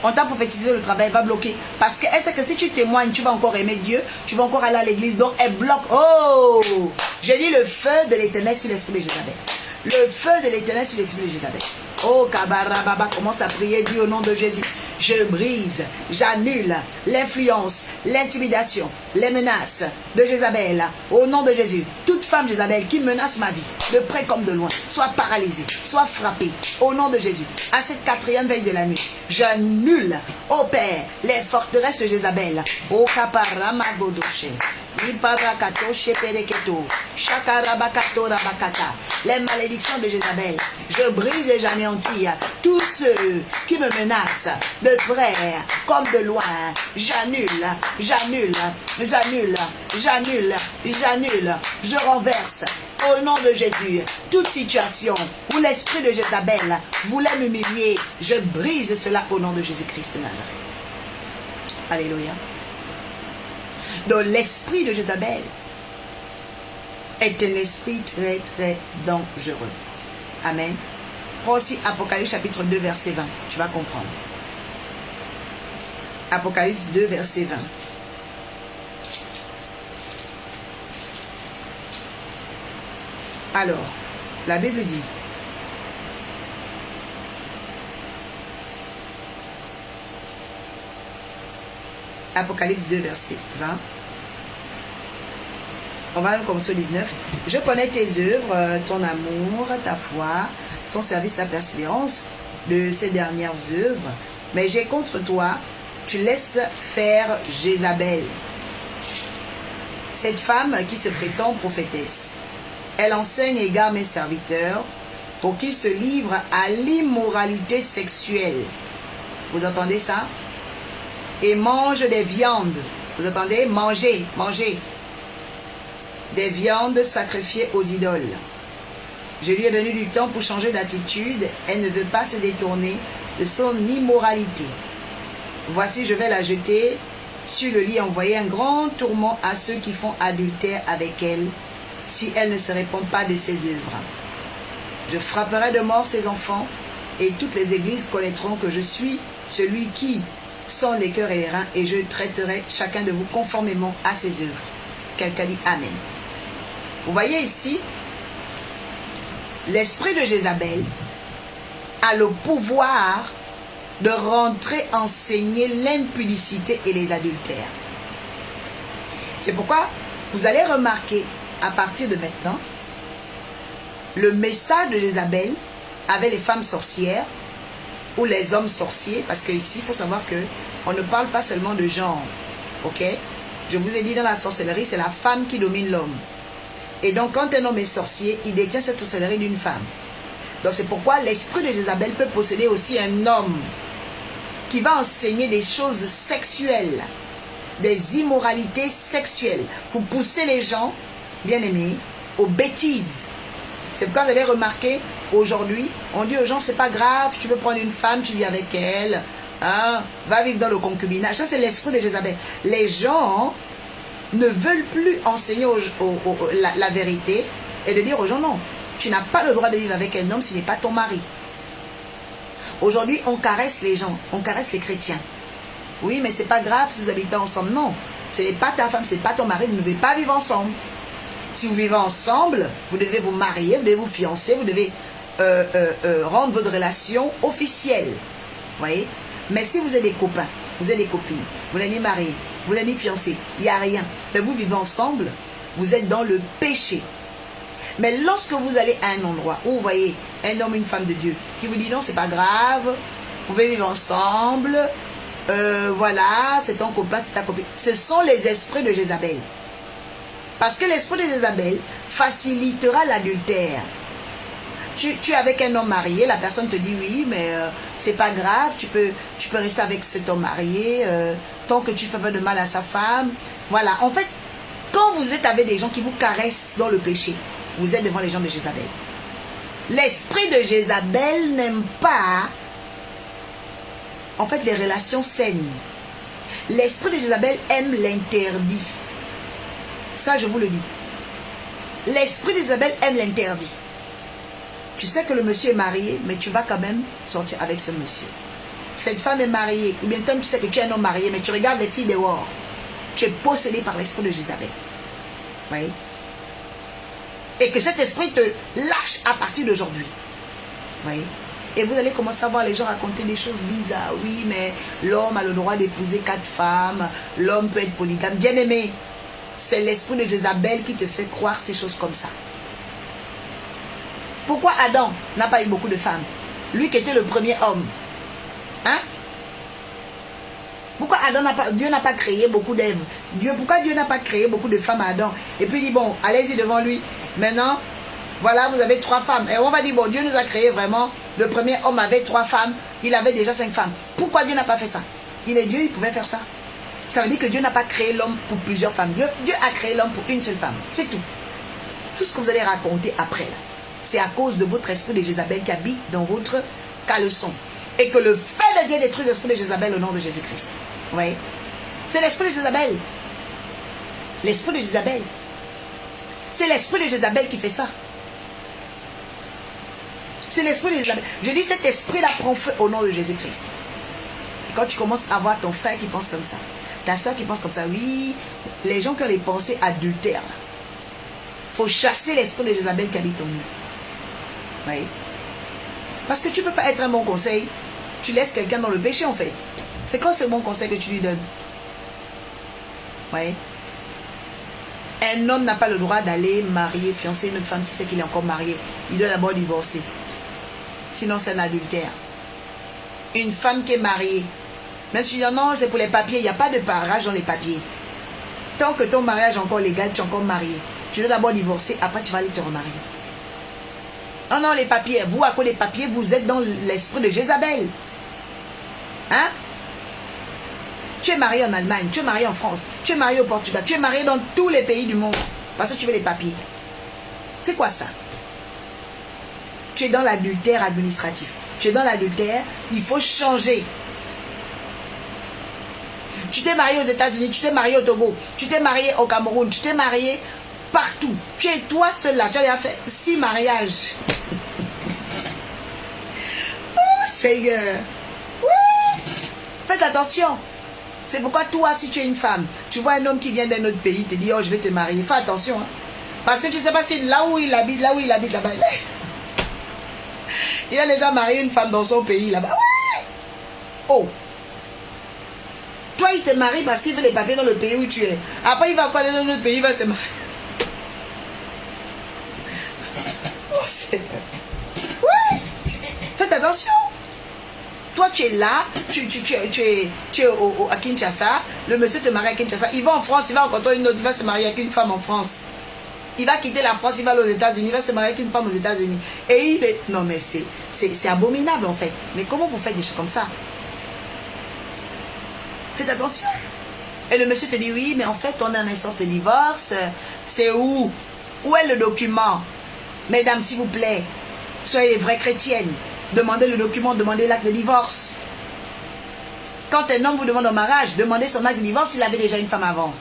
On t'a prophétisé le travail, elle va bloquer. Parce qu'elle sait que si tu témoignes, tu vas encore aimer Dieu. Tu vas encore aller à l'église. Donc elle bloque. Oh! J'ai dit le feu de l'Éternel sur l'esprit de Jézabel. Le feu de l'Éternel sur l'esprit de Jézabel. Oh, Kabarababa, commence à prier, Dieu, au nom de Jésus. Je brise, j'annule l'influence, l'intimidation, les menaces de Jézabel. Au nom de Jésus, toute femme Jézabel qui menace ma vie, de près comme de loin, soit paralysée, soit frappée. Au nom de Jésus, à cette 4e veille de la nuit, j'annule, ô Père, les forteresses de Jézabel. Oh, Kaparamagodoche. Les malédictions de Jézabel, je brise et j'anéantis tous ceux qui me menacent de près comme de loin. J'annule, j'annule, j'annule, j'annule, j'annule, je renverse au nom de Jésus toute situation où l'esprit de Jézabel voulait m'humilier. Je brise cela au nom de Jésus-Christ de Nazareth. Alléluia. Donc l'esprit de Jézabel est un esprit très très dangereux. Amen. Prends aussi Apocalypse chapitre 2 verset 20. Tu vas comprendre. Apocalypse 2 verset 20. Alors, la Bible dit: Apocalypse 2 verset 20. On va même commencer au 19. Je connais tes œuvres, ton amour, ta foi, ton service, ta persévérance de ces dernières œuvres. Mais j'ai contre toi, tu laisses faire Jézabel, cette femme qui se prétend prophétesse. Elle enseigne et égare mes serviteurs pour qu'ils se livrent à l'immoralité sexuelle. Vous entendez ça? Et mange des viandes. Vous entendez? Manger, manger. Des viandes sacrifiées aux idoles. Je lui ai donné du temps pour changer d'attitude. Elle ne veut pas se détourner de son immoralité. Voici, je vais la jeter sur le lit et envoyer un grand tourment à ceux qui font adultère avec elle, si elle ne se répand pas de ses œuvres. Je frapperai de mort ses enfants, et toutes les églises connaîtront que je suis celui qui sont les cœurs et les reins, et je traiterai chacun de vous conformément à ses œuvres. Quelqu'un dit Amen. Vous voyez ici, l'esprit de Jézabel a le pouvoir de rentrer enseigner l'impudicité et les adultères. C'est pourquoi vous allez remarquer à partir de maintenant, le message de Jézabel avec les femmes sorcières ou les hommes sorciers, parce qu'ici il faut savoir que on ne parle pas seulement de genre, ok? Je vous ai dit, dans la sorcellerie, c'est la femme qui domine l'homme. Et donc quand un homme est sorcier, il détient cette sorcellerie d'une femme. Donc c'est pourquoi l'esprit de Jézabel peut posséder aussi un homme qui va enseigner des choses sexuelles, des immoralités sexuelles, pour pousser les gens, bien aimés, aux bêtises. C'est pourquoi vous allez remarquer, aujourd'hui, on dit aux gens, c'est pas grave, tu peux prendre une femme, tu vis avec elle, hein, va vivre dans le concubinage. Ça, c'est l'esprit de Jézabel. Les gens ne veulent plus enseigner la vérité et de dire aux gens, non, tu n'as pas le droit de vivre avec un homme s'il n'est pas ton mari. Aujourd'hui, on caresse les gens, on caresse les chrétiens. Oui, mais c'est pas grave si vous habitez ensemble. Non, ce n'est pas ta femme, ce n'est pas ton mari, vous ne devez pas vivre ensemble. Si vous vivez ensemble, vous devez vous marier, vous devez vous fiancer, vous devez rendre votre relation officielle. Vous voyez? Mais si vous êtes des copains, vous êtes des copines, vous n'êtes ni mariés, vous n'êtes ni fiancés, il n'y a rien, mais vous vivez ensemble, vous êtes dans le péché. Mais lorsque vous allez à un endroit où vous voyez un homme, une femme de Dieu, qui vous dit non, c'est pas grave, vous pouvez vivre ensemble, voilà, c'est ton copain, c'est ta copine. Ce sont les esprits de Jézabel. Parce que l'esprit de Jézabel facilitera l'adultère. Tu es avec un homme marié, la personne te dit oui, mais c'est pas grave, tu peux rester avec cet homme marié, tant que tu fais pas de mal à sa femme. Voilà, en fait, quand vous êtes avec des gens qui vous caressent dans le péché, vous êtes devant les gens de Jézabel. L'esprit de Jézabel n'aime pas, en fait, les relations saines. L'esprit de Jézabel aime l'interdit. Ça, je vous le dis. L'esprit de Jézabel aime l'interdit. Tu sais que le monsieur est marié, mais tu vas quand même sortir avec ce monsieur. Cette femme est mariée, ou bien tu sais que tu es un homme marié, mais tu regardes les filles dehors. Tu es possédé par l'esprit de Jézabel. Vous voyez? Et que cet esprit te lâche à partir d'aujourd'hui. Vous voyez? Et vous allez commencer à voir les gens raconter des choses bizarres. Oui, mais l'homme a le droit d'épouser 4 femmes. L'homme peut être polygame. Bien aimé, c'est l'esprit de Jézabel qui te fait croire ces choses comme ça. Pourquoi Adam n'a pas eu beaucoup de femmes? Lui qui était le premier homme. Hein? Pourquoi Dieu n'a pas créé beaucoup d'Ève? Pourquoi Dieu n'a pas créé beaucoup de femmes à Adam? Et puis il dit, bon, allez-y devant lui. Maintenant, voilà, vous avez 3 femmes. Et on va dire, bon, Dieu nous a créé vraiment. Le premier homme avait 3 femmes. Il avait déjà 5 femmes. Pourquoi Dieu n'a pas fait ça? Il est Dieu, il pouvait faire ça. Ça veut dire que Dieu n'a pas créé l'homme pour plusieurs femmes. Dieu a créé l'homme pour une seule femme. C'est tout. Tout ce que vous allez raconter après, là, c'est à cause de votre esprit de Jézabel qui habite dans votre caleçon. Et que le fait de Dieu détruit l'esprit de Jézabel au nom de Jésus-Christ. Vous voyez? C'est l'esprit de Jézabel. L'esprit de Jézabel. C'est l'esprit de Jézabel qui fait ça. C'est l'esprit de Jézabel. Je dis, cet esprit-là prend feu au nom de Jésus-Christ. Et quand tu commences à voir ton frère qui pense comme ça, ta soeur qui pense comme ça, oui, les gens qui ont les pensées adultères, il faut chasser l'esprit de Jézabel qui habite en nous. Vous voyez? Parce que tu ne peux pas être un bon conseil. Tu laisses quelqu'un dans le péché en fait. C'est quoi ce bon conseil que tu lui donnes? Vous voyez? Un homme n'a pas le droit d'aller marier, fiancer une autre femme si c'est qu'il est encore marié. Il doit d'abord divorcer. Sinon c'est un adultère. Une femme qui est mariée, même si tu dis non, c'est pour les papiers, il n'y a pas de parage dans les papiers. Tant que ton mariage est encore légal, tu es encore marié. Tu dois d'abord divorcer, après tu vas aller te remarier. Oh non, les papiers, vous, à cause des papiers, vous êtes dans l'esprit de Jézabel. Hein? Tu es marié en Allemagne, tu es marié en France, tu es marié au Portugal, tu es marié dans tous les pays du monde. Parce que tu veux les papiers. C'est quoi ça? Tu es dans l'adultère administratif. Tu es dans l'adultère, il faut changer. Tu t'es marié aux États-Unis, tu t'es marié au Togo, tu t'es marié au Cameroun, tu t'es marié partout. Tu es toi seul là. Tu as déjà fait 6 mariages. Oh Seigneur. Ouais. Faites attention. C'est pourquoi toi, si tu es une femme, tu vois un homme qui vient d'un autre pays, te dit, oh, je vais te marier. Fais attention. Hein. Parce que tu ne sais pas si là où il habite là-bas, il a déjà marié une femme dans son pays là-bas. Ouais. Oh. Toi, il te marie parce qu'il veut les papiers dans le pays où tu es. Après, il va encore aller dans notre pays, il va se marier. Oh, Seigneur. Ouais. Faites attention. Toi, tu es là, tu es à Kinshasa. Le monsieur te marie à Kinshasa. Il va en France, il va rencontrer une autre, il va se marier avec une femme en France. Il va quitter la France, il va aller aux États-Unis, il va se marier avec une femme aux États-Unis. Et il est... Non, mais c'est abominable en fait. Mais comment vous faites des choses comme ça? Faites attention. Et le monsieur te dit, oui, mais en fait, on a une instance de divorce. C'est où? Où est le document? Mesdames, s'il vous plaît, soyez les vraies chrétiennes. Demandez le document, demandez l'acte de divorce. Quand un homme vous demande un mariage, demandez son acte de divorce s'il avait déjà une femme avant.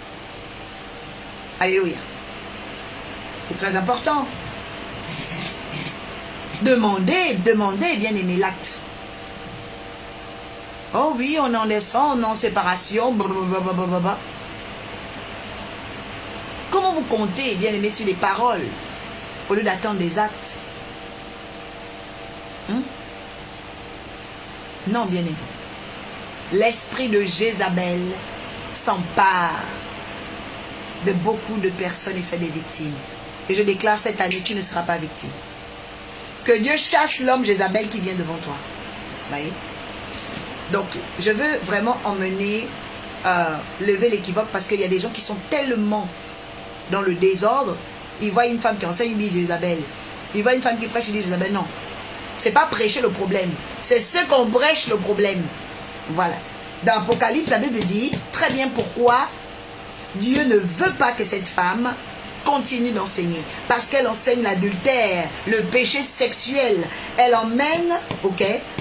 Alléluia. C'est très important. Demandez, bien aimé, l'acte. Oh oui, on est en naissance, on est en séparation. Blablabla. Comment vous comptez, bien aimé, sur les paroles au lieu d'attendre des actes? Non, bien-aimé. L'esprit de Jézabel s'empare de beaucoup de personnes et fait des victimes. Et je déclare cette année, tu ne seras pas victime. Que Dieu chasse l'homme Jézabel qui vient devant toi. Vous voyez? Donc, je veux vraiment emmener, lever l'équivoque parce qu'il y a des gens qui sont tellement dans le désordre. Ils voient une femme qui enseigne, ils disent Jézabel. Ils voient une femme qui prêche, ils disent Jézabel. Non. C'est pas prêcher le problème. C'est ce qu'on prêche le problème. Voilà. Dans Apocalypse, la Bible dit très bien pourquoi Dieu ne veut pas que cette femme continue d'enseigner. Parce qu'elle enseigne l'adultère, le péché sexuel. Elle emmène,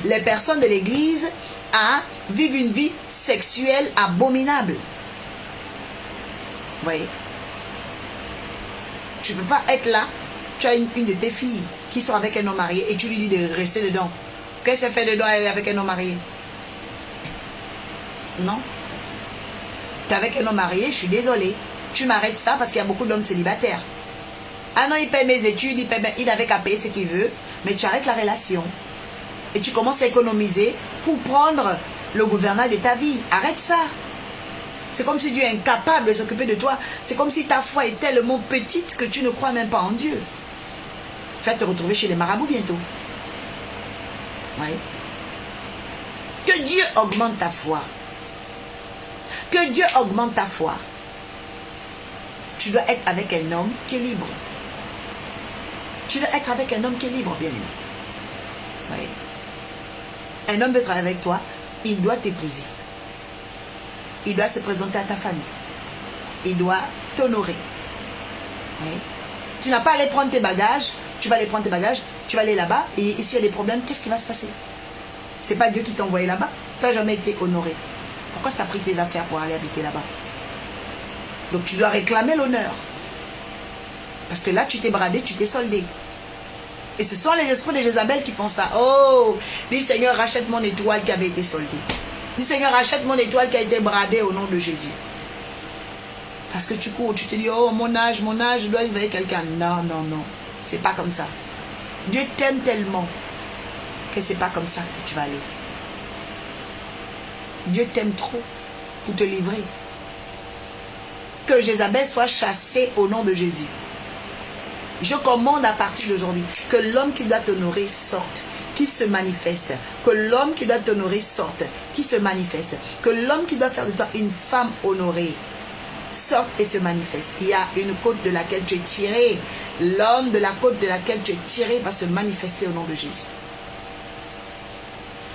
les personnes de l'église à vivre une vie sexuelle abominable. Vous voyez? Tu ne peux pas être là. Tu as une de tes filles qui sort avec un homme marié et tu lui dis de rester dedans. Qu'est-ce qu'elle fait dedans? Elle est avec un homme marié. Non. Tu es avec un homme marié, je suis désolée. Tu m'arrêtes ça parce qu'il y a beaucoup d'hommes célibataires. Ah non, il paye mes études, il avait qu'à payer ce qu'il veut, mais tu arrêtes la relation. Et tu commences à économiser pour prendre le gouvernail de ta vie. Arrête ça. C'est comme si Dieu est incapable de s'occuper de toi. C'est comme si ta foi est tellement petite que tu ne crois même pas en Dieu. Tu vas te retrouver chez les marabouts bientôt. Oui. Que Dieu augmente ta foi. Que Dieu augmente ta foi. Tu dois être avec un homme qui est libre. Tu dois être avec un homme qui est libre, bien aimé. Oui. Un homme veut travailler avec toi, il doit t'épouser. Il doit se présenter à ta famille. Il doit t'honorer. Oui. Tu n'as pas à aller prendre tes bagages. Tu vas aller prendre tes bagages. Tu vas aller là-bas. Et s'il y a des problèmes, qu'est-ce qui va se passer? C'est pas Dieu qui t'a envoyé là-bas. Tu n'as jamais été honoré. Pourquoi tu as pris tes affaires pour aller habiter là-bas? Donc tu dois réclamer l'honneur. Parce que là, tu t'es bradé, tu t'es soldé. Et ce sont les esprits de Jézabel qui font ça. Oh, dis Seigneur, rachète mon étoile qui avait été soldée. Dis Seigneur, rachète mon étoile qui a été bradée au nom de Jésus. Parce que tu cours, tu te dis, oh mon âge, je dois vivre avec quelqu'un. Non, non, non. C'est pas comme ça. Dieu t'aime tellement que c'est pas comme ça que tu vas aller. Dieu t'aime trop pour te livrer. Que Jézabel soit chassée au nom de Jésus. Je commande à partir d'aujourd'hui que l'homme qui doit t'honorer sorte, qui se manifeste. Que l'homme qui doit t'honorer sorte, qui se manifeste. Que l'homme qui doit faire de toi une femme honorée sorte et se manifeste. Il y a une côte de laquelle tu es tiré. L'homme de la côte de laquelle tu es tiré va se manifester au nom de Jésus.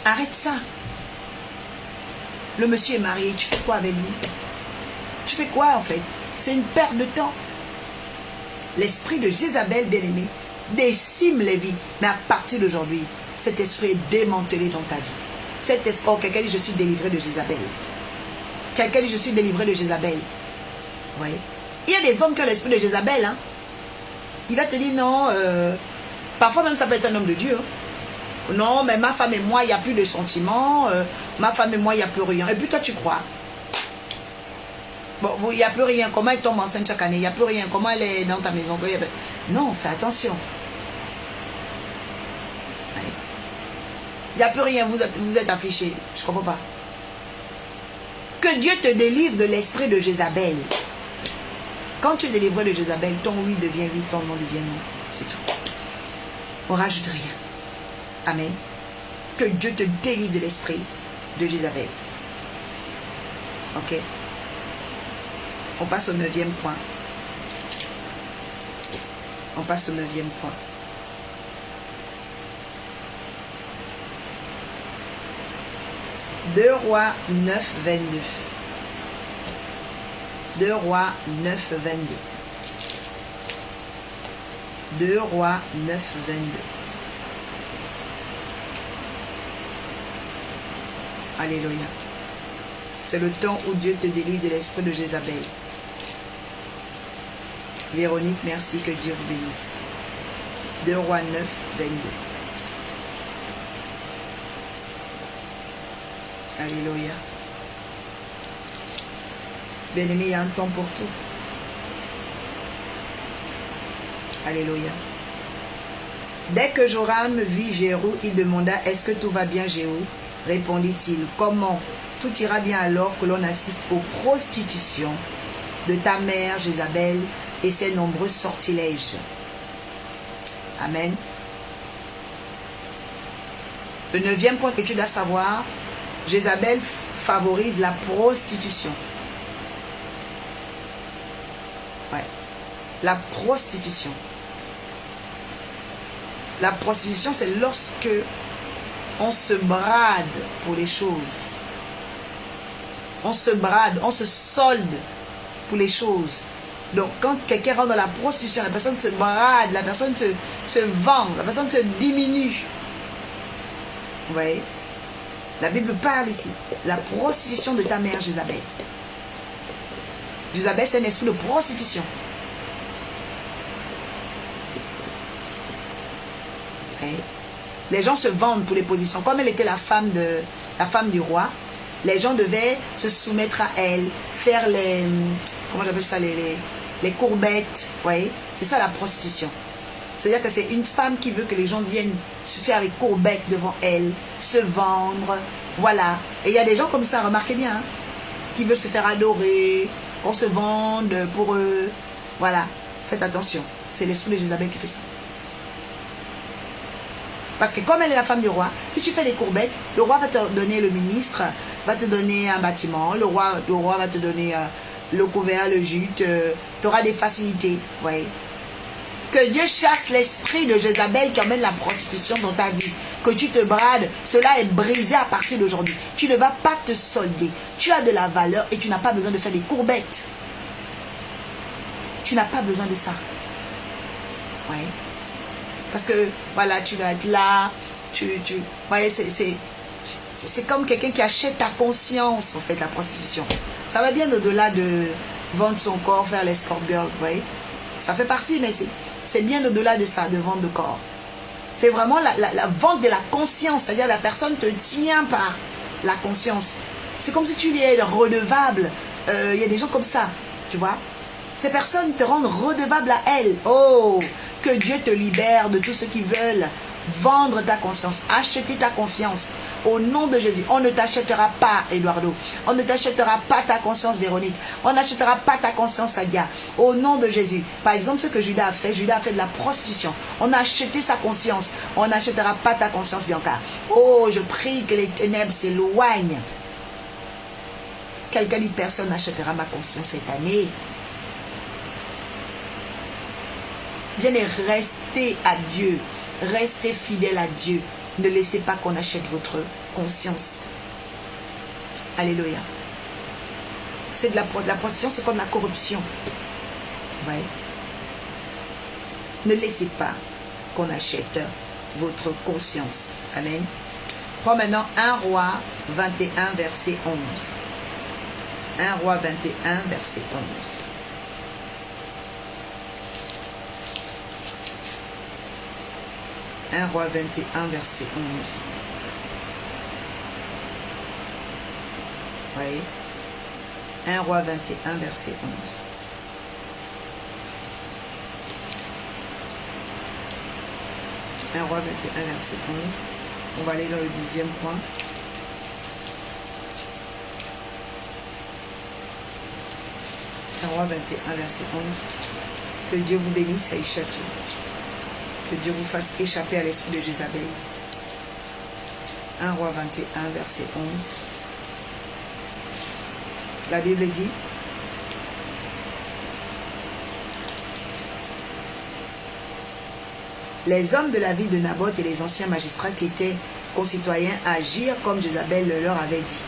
Arrête ça. Le monsieur est marié, tu fais quoi avec lui? Tu fais quoi en fait? C'est une perte de temps. L'esprit de Jézabel, bien-aimé, décime les vies. Mais à partir d'aujourd'hui, cet esprit est démantelé dans ta vie. Cet esprit, oh, quelqu'un dit, je suis délivré de Jézabel. Quelqu'un dit, je suis délivré de Jézabel. Vous voyez? Il y a des hommes qui ont l'esprit de Jézabel. Hein? Il va te dire, non, parfois même ça peut être un homme de Dieu. Hein? Non, mais ma femme et moi, il n'y a plus de sentiments. Ma femme et moi, il n'y a plus rien. Et puis toi, tu crois. Bon, il n'y a plus rien. Comment elle tombe enceinte chaque année? Il n'y a plus rien. Comment elle est dans ta maison? Non, fais attention. Il n'y a plus rien. Vous êtes affiché. Je ne comprends pas. Que Dieu te délivre de l'esprit de Jézabel. Quand tu es délivré de Jézabel, ton oui devient oui, ton non devient non. C'est tout. On ne rajoute rien. Amen. Que Dieu te délivre de l'esprit de Jézabel. Ok? On passe au 9e point. On passe au 9e point. Deux Rois 9, 22. 2 Rois 9, 22. 2 Rois 9, 22. Alléluia. C'est le temps où Dieu te délivre de l'esprit de Jézabel. Véronique, merci, que Dieu vous bénisse. 2 Rois 9, 22. Alléluia. Bien-aimé, il y a un temps pour tout. Alléluia. Dès que Joram vit Jéhu, il demanda, est-ce que tout va bien, Jéhu? Répondit-il, comment? Tout ira bien alors que l'on assiste aux prostitutions de ta mère Jézabel et ses nombreux sortilèges. Amen. Le 9e point que tu dois savoir, Jézabel favorise la prostitution. Ouais. La prostitution. La prostitution, c'est lorsque on se brade pour les choses. On se brade, on se solde pour les choses. Donc, quand quelqu'un rentre dans la prostitution, la personne se brade, la personne se vend, la personne se diminue. Vous voyez? La Bible parle ici. La prostitution de ta mère, Jézabel. Jézabel, c'est un esprit de prostitution. Vous voyez? Les gens se vendent pour les positions. Comme elle était la femme du roi, les gens devaient se soumettre à elle, faire les... Comment j'appelle ça? Les courbettes. Vous voyez? C'est ça la prostitution. C'est-à-dire que c'est une femme qui veut que les gens viennent se faire les courbettes devant elle, se vendre, voilà. Et il y a des gens comme ça, remarquez bien, hein, qui veulent se faire adorer, qu'on se vende pour eux. Voilà, faites attention. C'est l'esprit de Jézabel qui fait ça. Parce que comme elle est la femme du roi, si tu fais des courbettes, le roi va te donner le ministre, va te donner un bâtiment, le roi va te donner le couvert, le gîte, tu auras des facilités, vous voyez. Que Dieu chasse l'esprit de Jézabel qui emmène la prostitution dans ta vie. Que tu te brades, cela est brisé à partir d'aujourd'hui. Tu ne vas pas te solder. Tu as de la valeur et tu n'as pas besoin de faire des courbettes. Tu n'as pas besoin de ça. Ouais. Parce que, voilà, tu vas être là, voyez, c'est comme quelqu'un qui achète ta conscience, en fait, la prostitution. Ça va bien au-delà de vendre son corps, faire l'escort girl, vous voyez. Ça fait partie, mais c'est bien au-delà de ça, de vendre le corps. C'est vraiment la vente de la conscience, c'est-à-dire la personne te tient par la conscience. C'est comme si tu lui es redevable. Il y a des gens comme ça, tu vois. Ces personnes te rendent redevable à elles. Oh, que Dieu te libère de tous ceux qui veulent vendre ta conscience, acheter ta confiance. Au nom de Jésus, on ne t'achètera pas, Eduardo. On ne t'achètera pas ta conscience, Véronique. On n'achètera pas ta conscience, Sadia. Au nom de Jésus. Par exemple, ce que Judas a fait de la prostitution. On a acheté sa conscience. On n'achètera pas ta conscience, Bianca. Oh, je prie que les ténèbres s'éloignent. Quelqu'un dit, personne n'achètera ma conscience cette année. Venez rester à Dieu. Restez fidèle à Dieu. Ne laissez pas qu'on achète votre conscience. Alléluia. C'est de la prostitution, c'est comme la corruption. Ouais. Ne laissez pas qu'on achète votre conscience. Amen. Prends maintenant 1 Roi 21, verset 11. 1 Roi 21, verset 11. 1 Roi 21, verset 11. Oui. 1 Roi 21, verset 11. Un Roi 21, verset 11. On va aller dans le 10e point. Un Roi 21, verset 11. Que Dieu vous bénisse à Ishatu. Que Dieu vous fasse échapper à l'esprit de Jézabel. 1 Roi 21, verset 11. La Bible dit: les hommes de la ville de Naboth et les anciens magistrats qui étaient concitoyens agirent comme Jézabel le leur avait dit.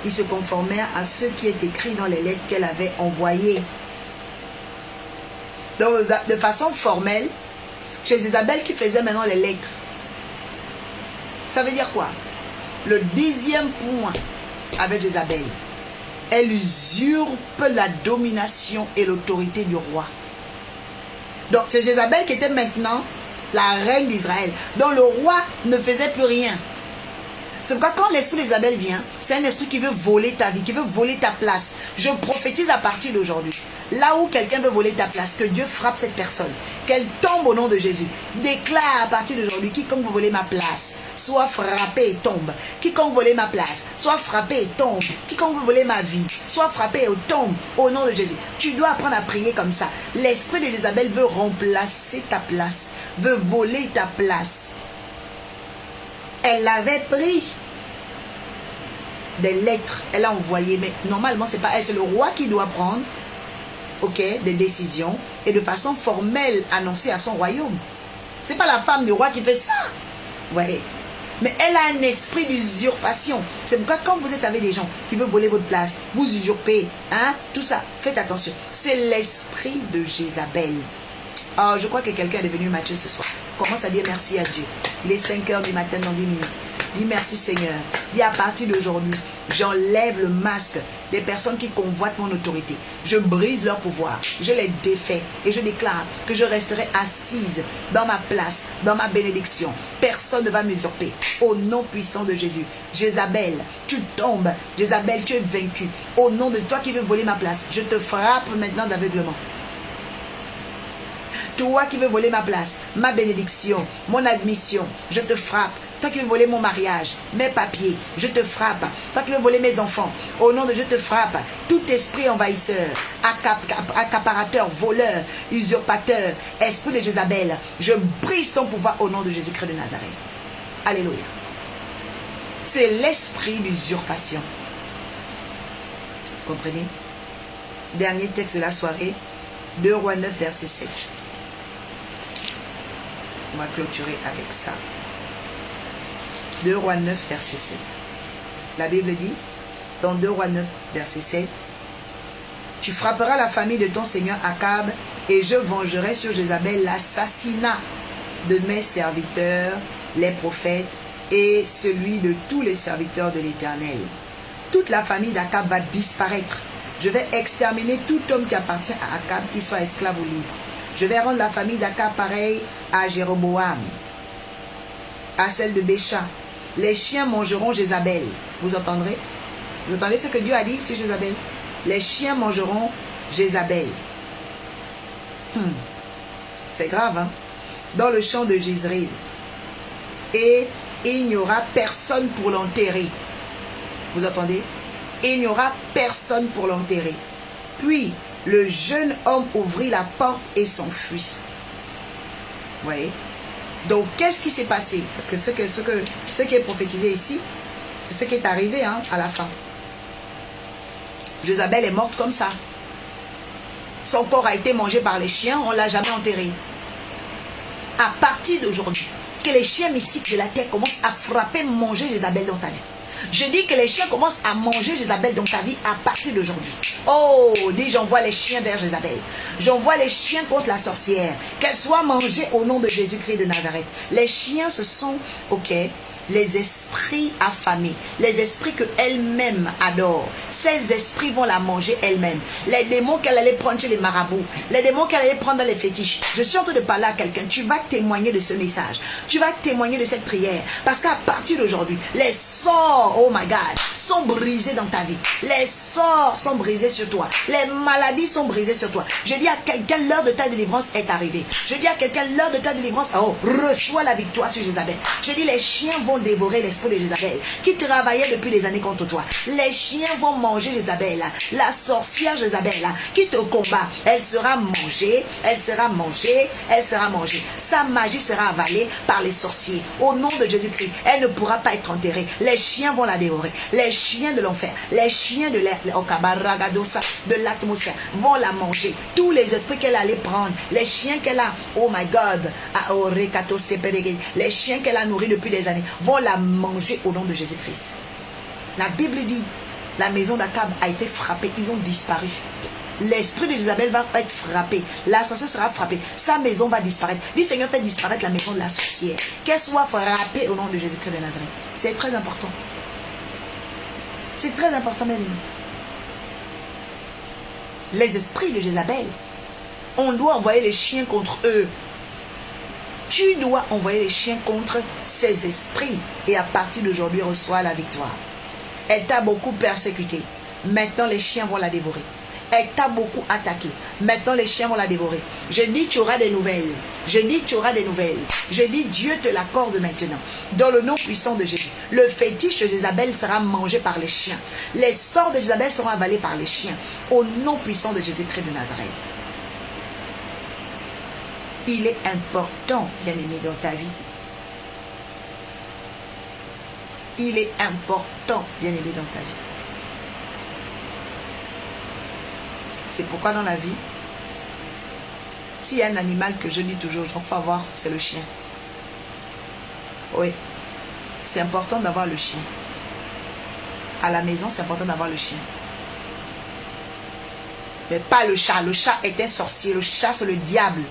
Ils se conformèrent à ce qui est écrit dans les lettres qu'elle avait envoyées. Donc, de façon formelle, c'est Jézabel qui faisait maintenant les lettres. Ça veut dire quoi? Le 10e point avec Jézabel. Elle usurpe la domination et l'autorité du roi. Donc, c'est Jézabel qui était maintenant la reine d'Israël, dont le roi ne faisait plus rien. C'est pourquoi quand l'esprit d'Isabelle vient, c'est un esprit qui veut voler ta vie, qui veut voler ta place. Je prophétise à partir d'aujourd'hui. Là où quelqu'un veut voler ta place, que Dieu frappe cette personne, qu'elle tombe au nom de Jésus. Déclare à partir d'aujourd'hui, quiconque veut voler ma place, soit frappé et tombe. Quiconque veut voler ma place, soit frappé et tombe. Quiconque veut voler ma vie, soit frappé et tombe au nom de Jésus. Tu dois apprendre à prier comme ça. L'esprit de Jézabel veut remplacer ta place, veut voler ta place. Elle l'avait pris. Des lettres, elle a envoyé, mais normalement c'est pas elle, c'est le roi qui doit prendre, ok, des décisions et de façon formelle annoncer à son royaume. C'est pas la femme du roi qui fait ça, voyez. Mais elle a un esprit d'usurpation. C'est pourquoi quand vous êtes avec des gens qui veulent voler votre place, vous usurpez, hein, tout ça, faites attention. C'est l'esprit de Jézabel. Oh, je crois que quelqu'un est devenu mature ce soir. Commence à dire merci à Dieu. Il est 5 heures du matin dans 10 minutes. Dis merci Seigneur. Dis à partir d'aujourd'hui, j'enlève le masque des personnes qui convoitent mon autorité. Je brise leur pouvoir. Je les défais et je déclare que je resterai assise dans ma place, dans ma bénédiction. Personne ne va m'usurper. Au nom puissant de Jésus. Jézabel, tu tombes. Jézabel, tu es vaincue. Au nom de toi qui veux voler ma place, je te frappe maintenant d'aveuglement. Toi qui veux voler ma place, ma bénédiction, mon admission, je te frappe. Toi qui veux voler mon mariage, mes papiers, je te frappe. Toi qui veux voler mes enfants, au nom de Dieu, je te frappe. Tout esprit envahisseur, accaparateur, voleur, usurpateur, esprit de Jézabel, je brise ton pouvoir au nom de Jésus-Christ de Nazareth. Alléluia. C'est l'esprit d'usurpation. Comprenez? Dernier texte de la soirée, 2 Rois 9, verset 7. On va clôturer avec ça. 2 Rois 9, verset 7. La Bible dit, dans 2 Rois 9, verset 7, « Tu frapperas la famille de ton seigneur Akab, et je vengerai sur Jézabel l'assassinat de mes serviteurs, les prophètes, et celui de tous les serviteurs de l'Éternel. Toute la famille d'Akab va disparaître. Je vais exterminer tout homme qui appartient à Akab, qu'il soit esclave ou libre. Je vais rendre la famille d'Akab pareille à Jéroboam, à celle de Bécha. Les chiens mangeront Jézabel. Vous entendrez? Vous entendez ce que Dieu a dit sur Jézabel? Les chiens mangeront Jézabel. C'est grave, hein? Dans le champ de Jezreel. Et il n'y aura personne pour l'enterrer. Vous entendez? Et il n'y aura personne pour l'enterrer. Puis, le jeune homme ouvrit la porte et s'enfuit. Vous voyez? Donc, qu'est-ce qui s'est passé? Parce que ce qui est prophétisé ici, c'est ce qui est arrivé, hein, à la fin. Jézabel est morte comme ça. Son corps a été mangé par les chiens, on ne l'a jamais enterré. À partir d'aujourd'hui, que les chiens mystiques de la terre commencent à frapper, manger Jézabel dans ta vie. Je dis que les chiens commencent à manger Jézabel dans ta vie à partir d'aujourd'hui. Oh, dis, j'envoie les chiens vers Jézabel. J'envoie les chiens contre la sorcière. Qu'elle soit mangée au nom de Jésus-Christ de Nazareth. Les chiens, ce sont, ok, les esprits affamés, les esprits que elle-même adore. Ces esprits vont la manger elle-même. Les démons qu'elle allait prendre chez les marabouts, les démons qu'elle allait prendre dans les fétiches. Je suis en train de parler à quelqu'un. Tu vas témoigner de ce message. Tu vas témoigner de cette prière. Parce qu'à partir d'aujourd'hui, les sorts, oh my God, sont brisés dans ta vie. Les sorts sont brisés sur toi. Les maladies sont brisées sur toi. Je dis à quelqu'un, l'heure de ta délivrance est arrivée. Je dis à quelqu'un, l'heure de ta délivrance, oh, reçois la victoire sur Jézabel. Je dis, les chiens vont dévorer l'esprit de Jézabel qui travaillait depuis des années contre toi. Les chiens vont manger Jézabel, la sorcière Jézabel qui te combat. Elle sera mangée, elle sera mangée, elle sera mangée. Sa magie sera avalée par les sorciers. Au nom de Jésus-Christ, elle ne pourra pas être enterrée. Les chiens vont la dévorer. Les chiens de l'enfer, les chiens de l'atmosphère vont la manger. Tous les esprits qu'elle allait prendre, les chiens qu'elle a, oh my God, les chiens qu'elle a nourris depuis des années, vont la manger au nom de Jésus-Christ. La Bible dit, la maison d'Akab a été frappée, ils ont disparu. L'esprit de Jézabel va être frappé. La sorcière sera frappée. Sa maison va disparaître. Dis Seigneur, fais disparaître la maison de la sorcière. Qu'elle soit frappée au nom de Jésus-Christ de Nazareth. C'est très important. C'est très important même. Les esprits de Jézabel, on doit envoyer les chiens contre eux. Tu dois envoyer les chiens contre ces esprits. Et à partir d'aujourd'hui, reçois la victoire. Elle t'a beaucoup persécuté. Maintenant, les chiens vont la dévorer. Elle t'a beaucoup attaqué. Maintenant, les chiens vont la dévorer. Je dis, tu auras des nouvelles. Je dis, tu auras des nouvelles. Je dis, Dieu te l'accorde maintenant. Dans le nom puissant de Jésus. Le fétiche de Jézabel sera mangé par les chiens. Les sorts de Jézabel seront avalés par les chiens. Au nom puissant de Jésus-Christ de Nazareth. Il est important, bien-aimé, dans ta vie. Il est important, bien-aimé, dans ta vie. C'est pourquoi dans la vie, s'il y a un animal que je dis toujours, il faut avoir, c'est le chien. Oui, c'est important d'avoir le chien. À la maison, c'est important d'avoir le chien. Mais pas le chat. Le chat est un sorcier. Le chat, c'est le diable.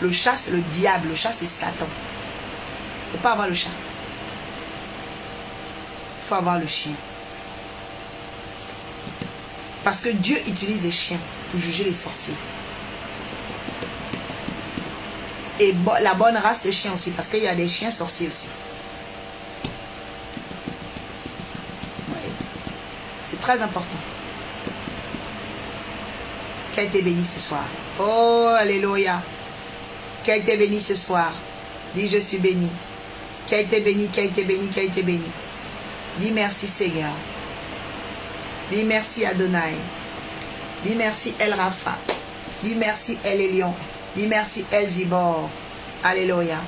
Le chat, c'est le diable. Le chat, c'est Satan. Il ne faut pas avoir le chat. Il faut avoir le chien. Parce que Dieu utilise les chiens pour juger les sorciers. Et la bonne race de chiens aussi. Parce qu'il y a des chiens sorciers aussi. Ouais. C'est très important. Qu'elle t'ait béni ce soir. Oh, alléluia. Qu'elle t'ait béni ce soir. Dis, je suis béni. Qu'elle t'ait béni, qu'elle t'ait béni, qu'elle t'ait béni. Dis merci Seigneur. Dis merci Adonai. Dis merci El Rapha. Dis merci El Elyon. Dis merci El Gibor. Alléluia.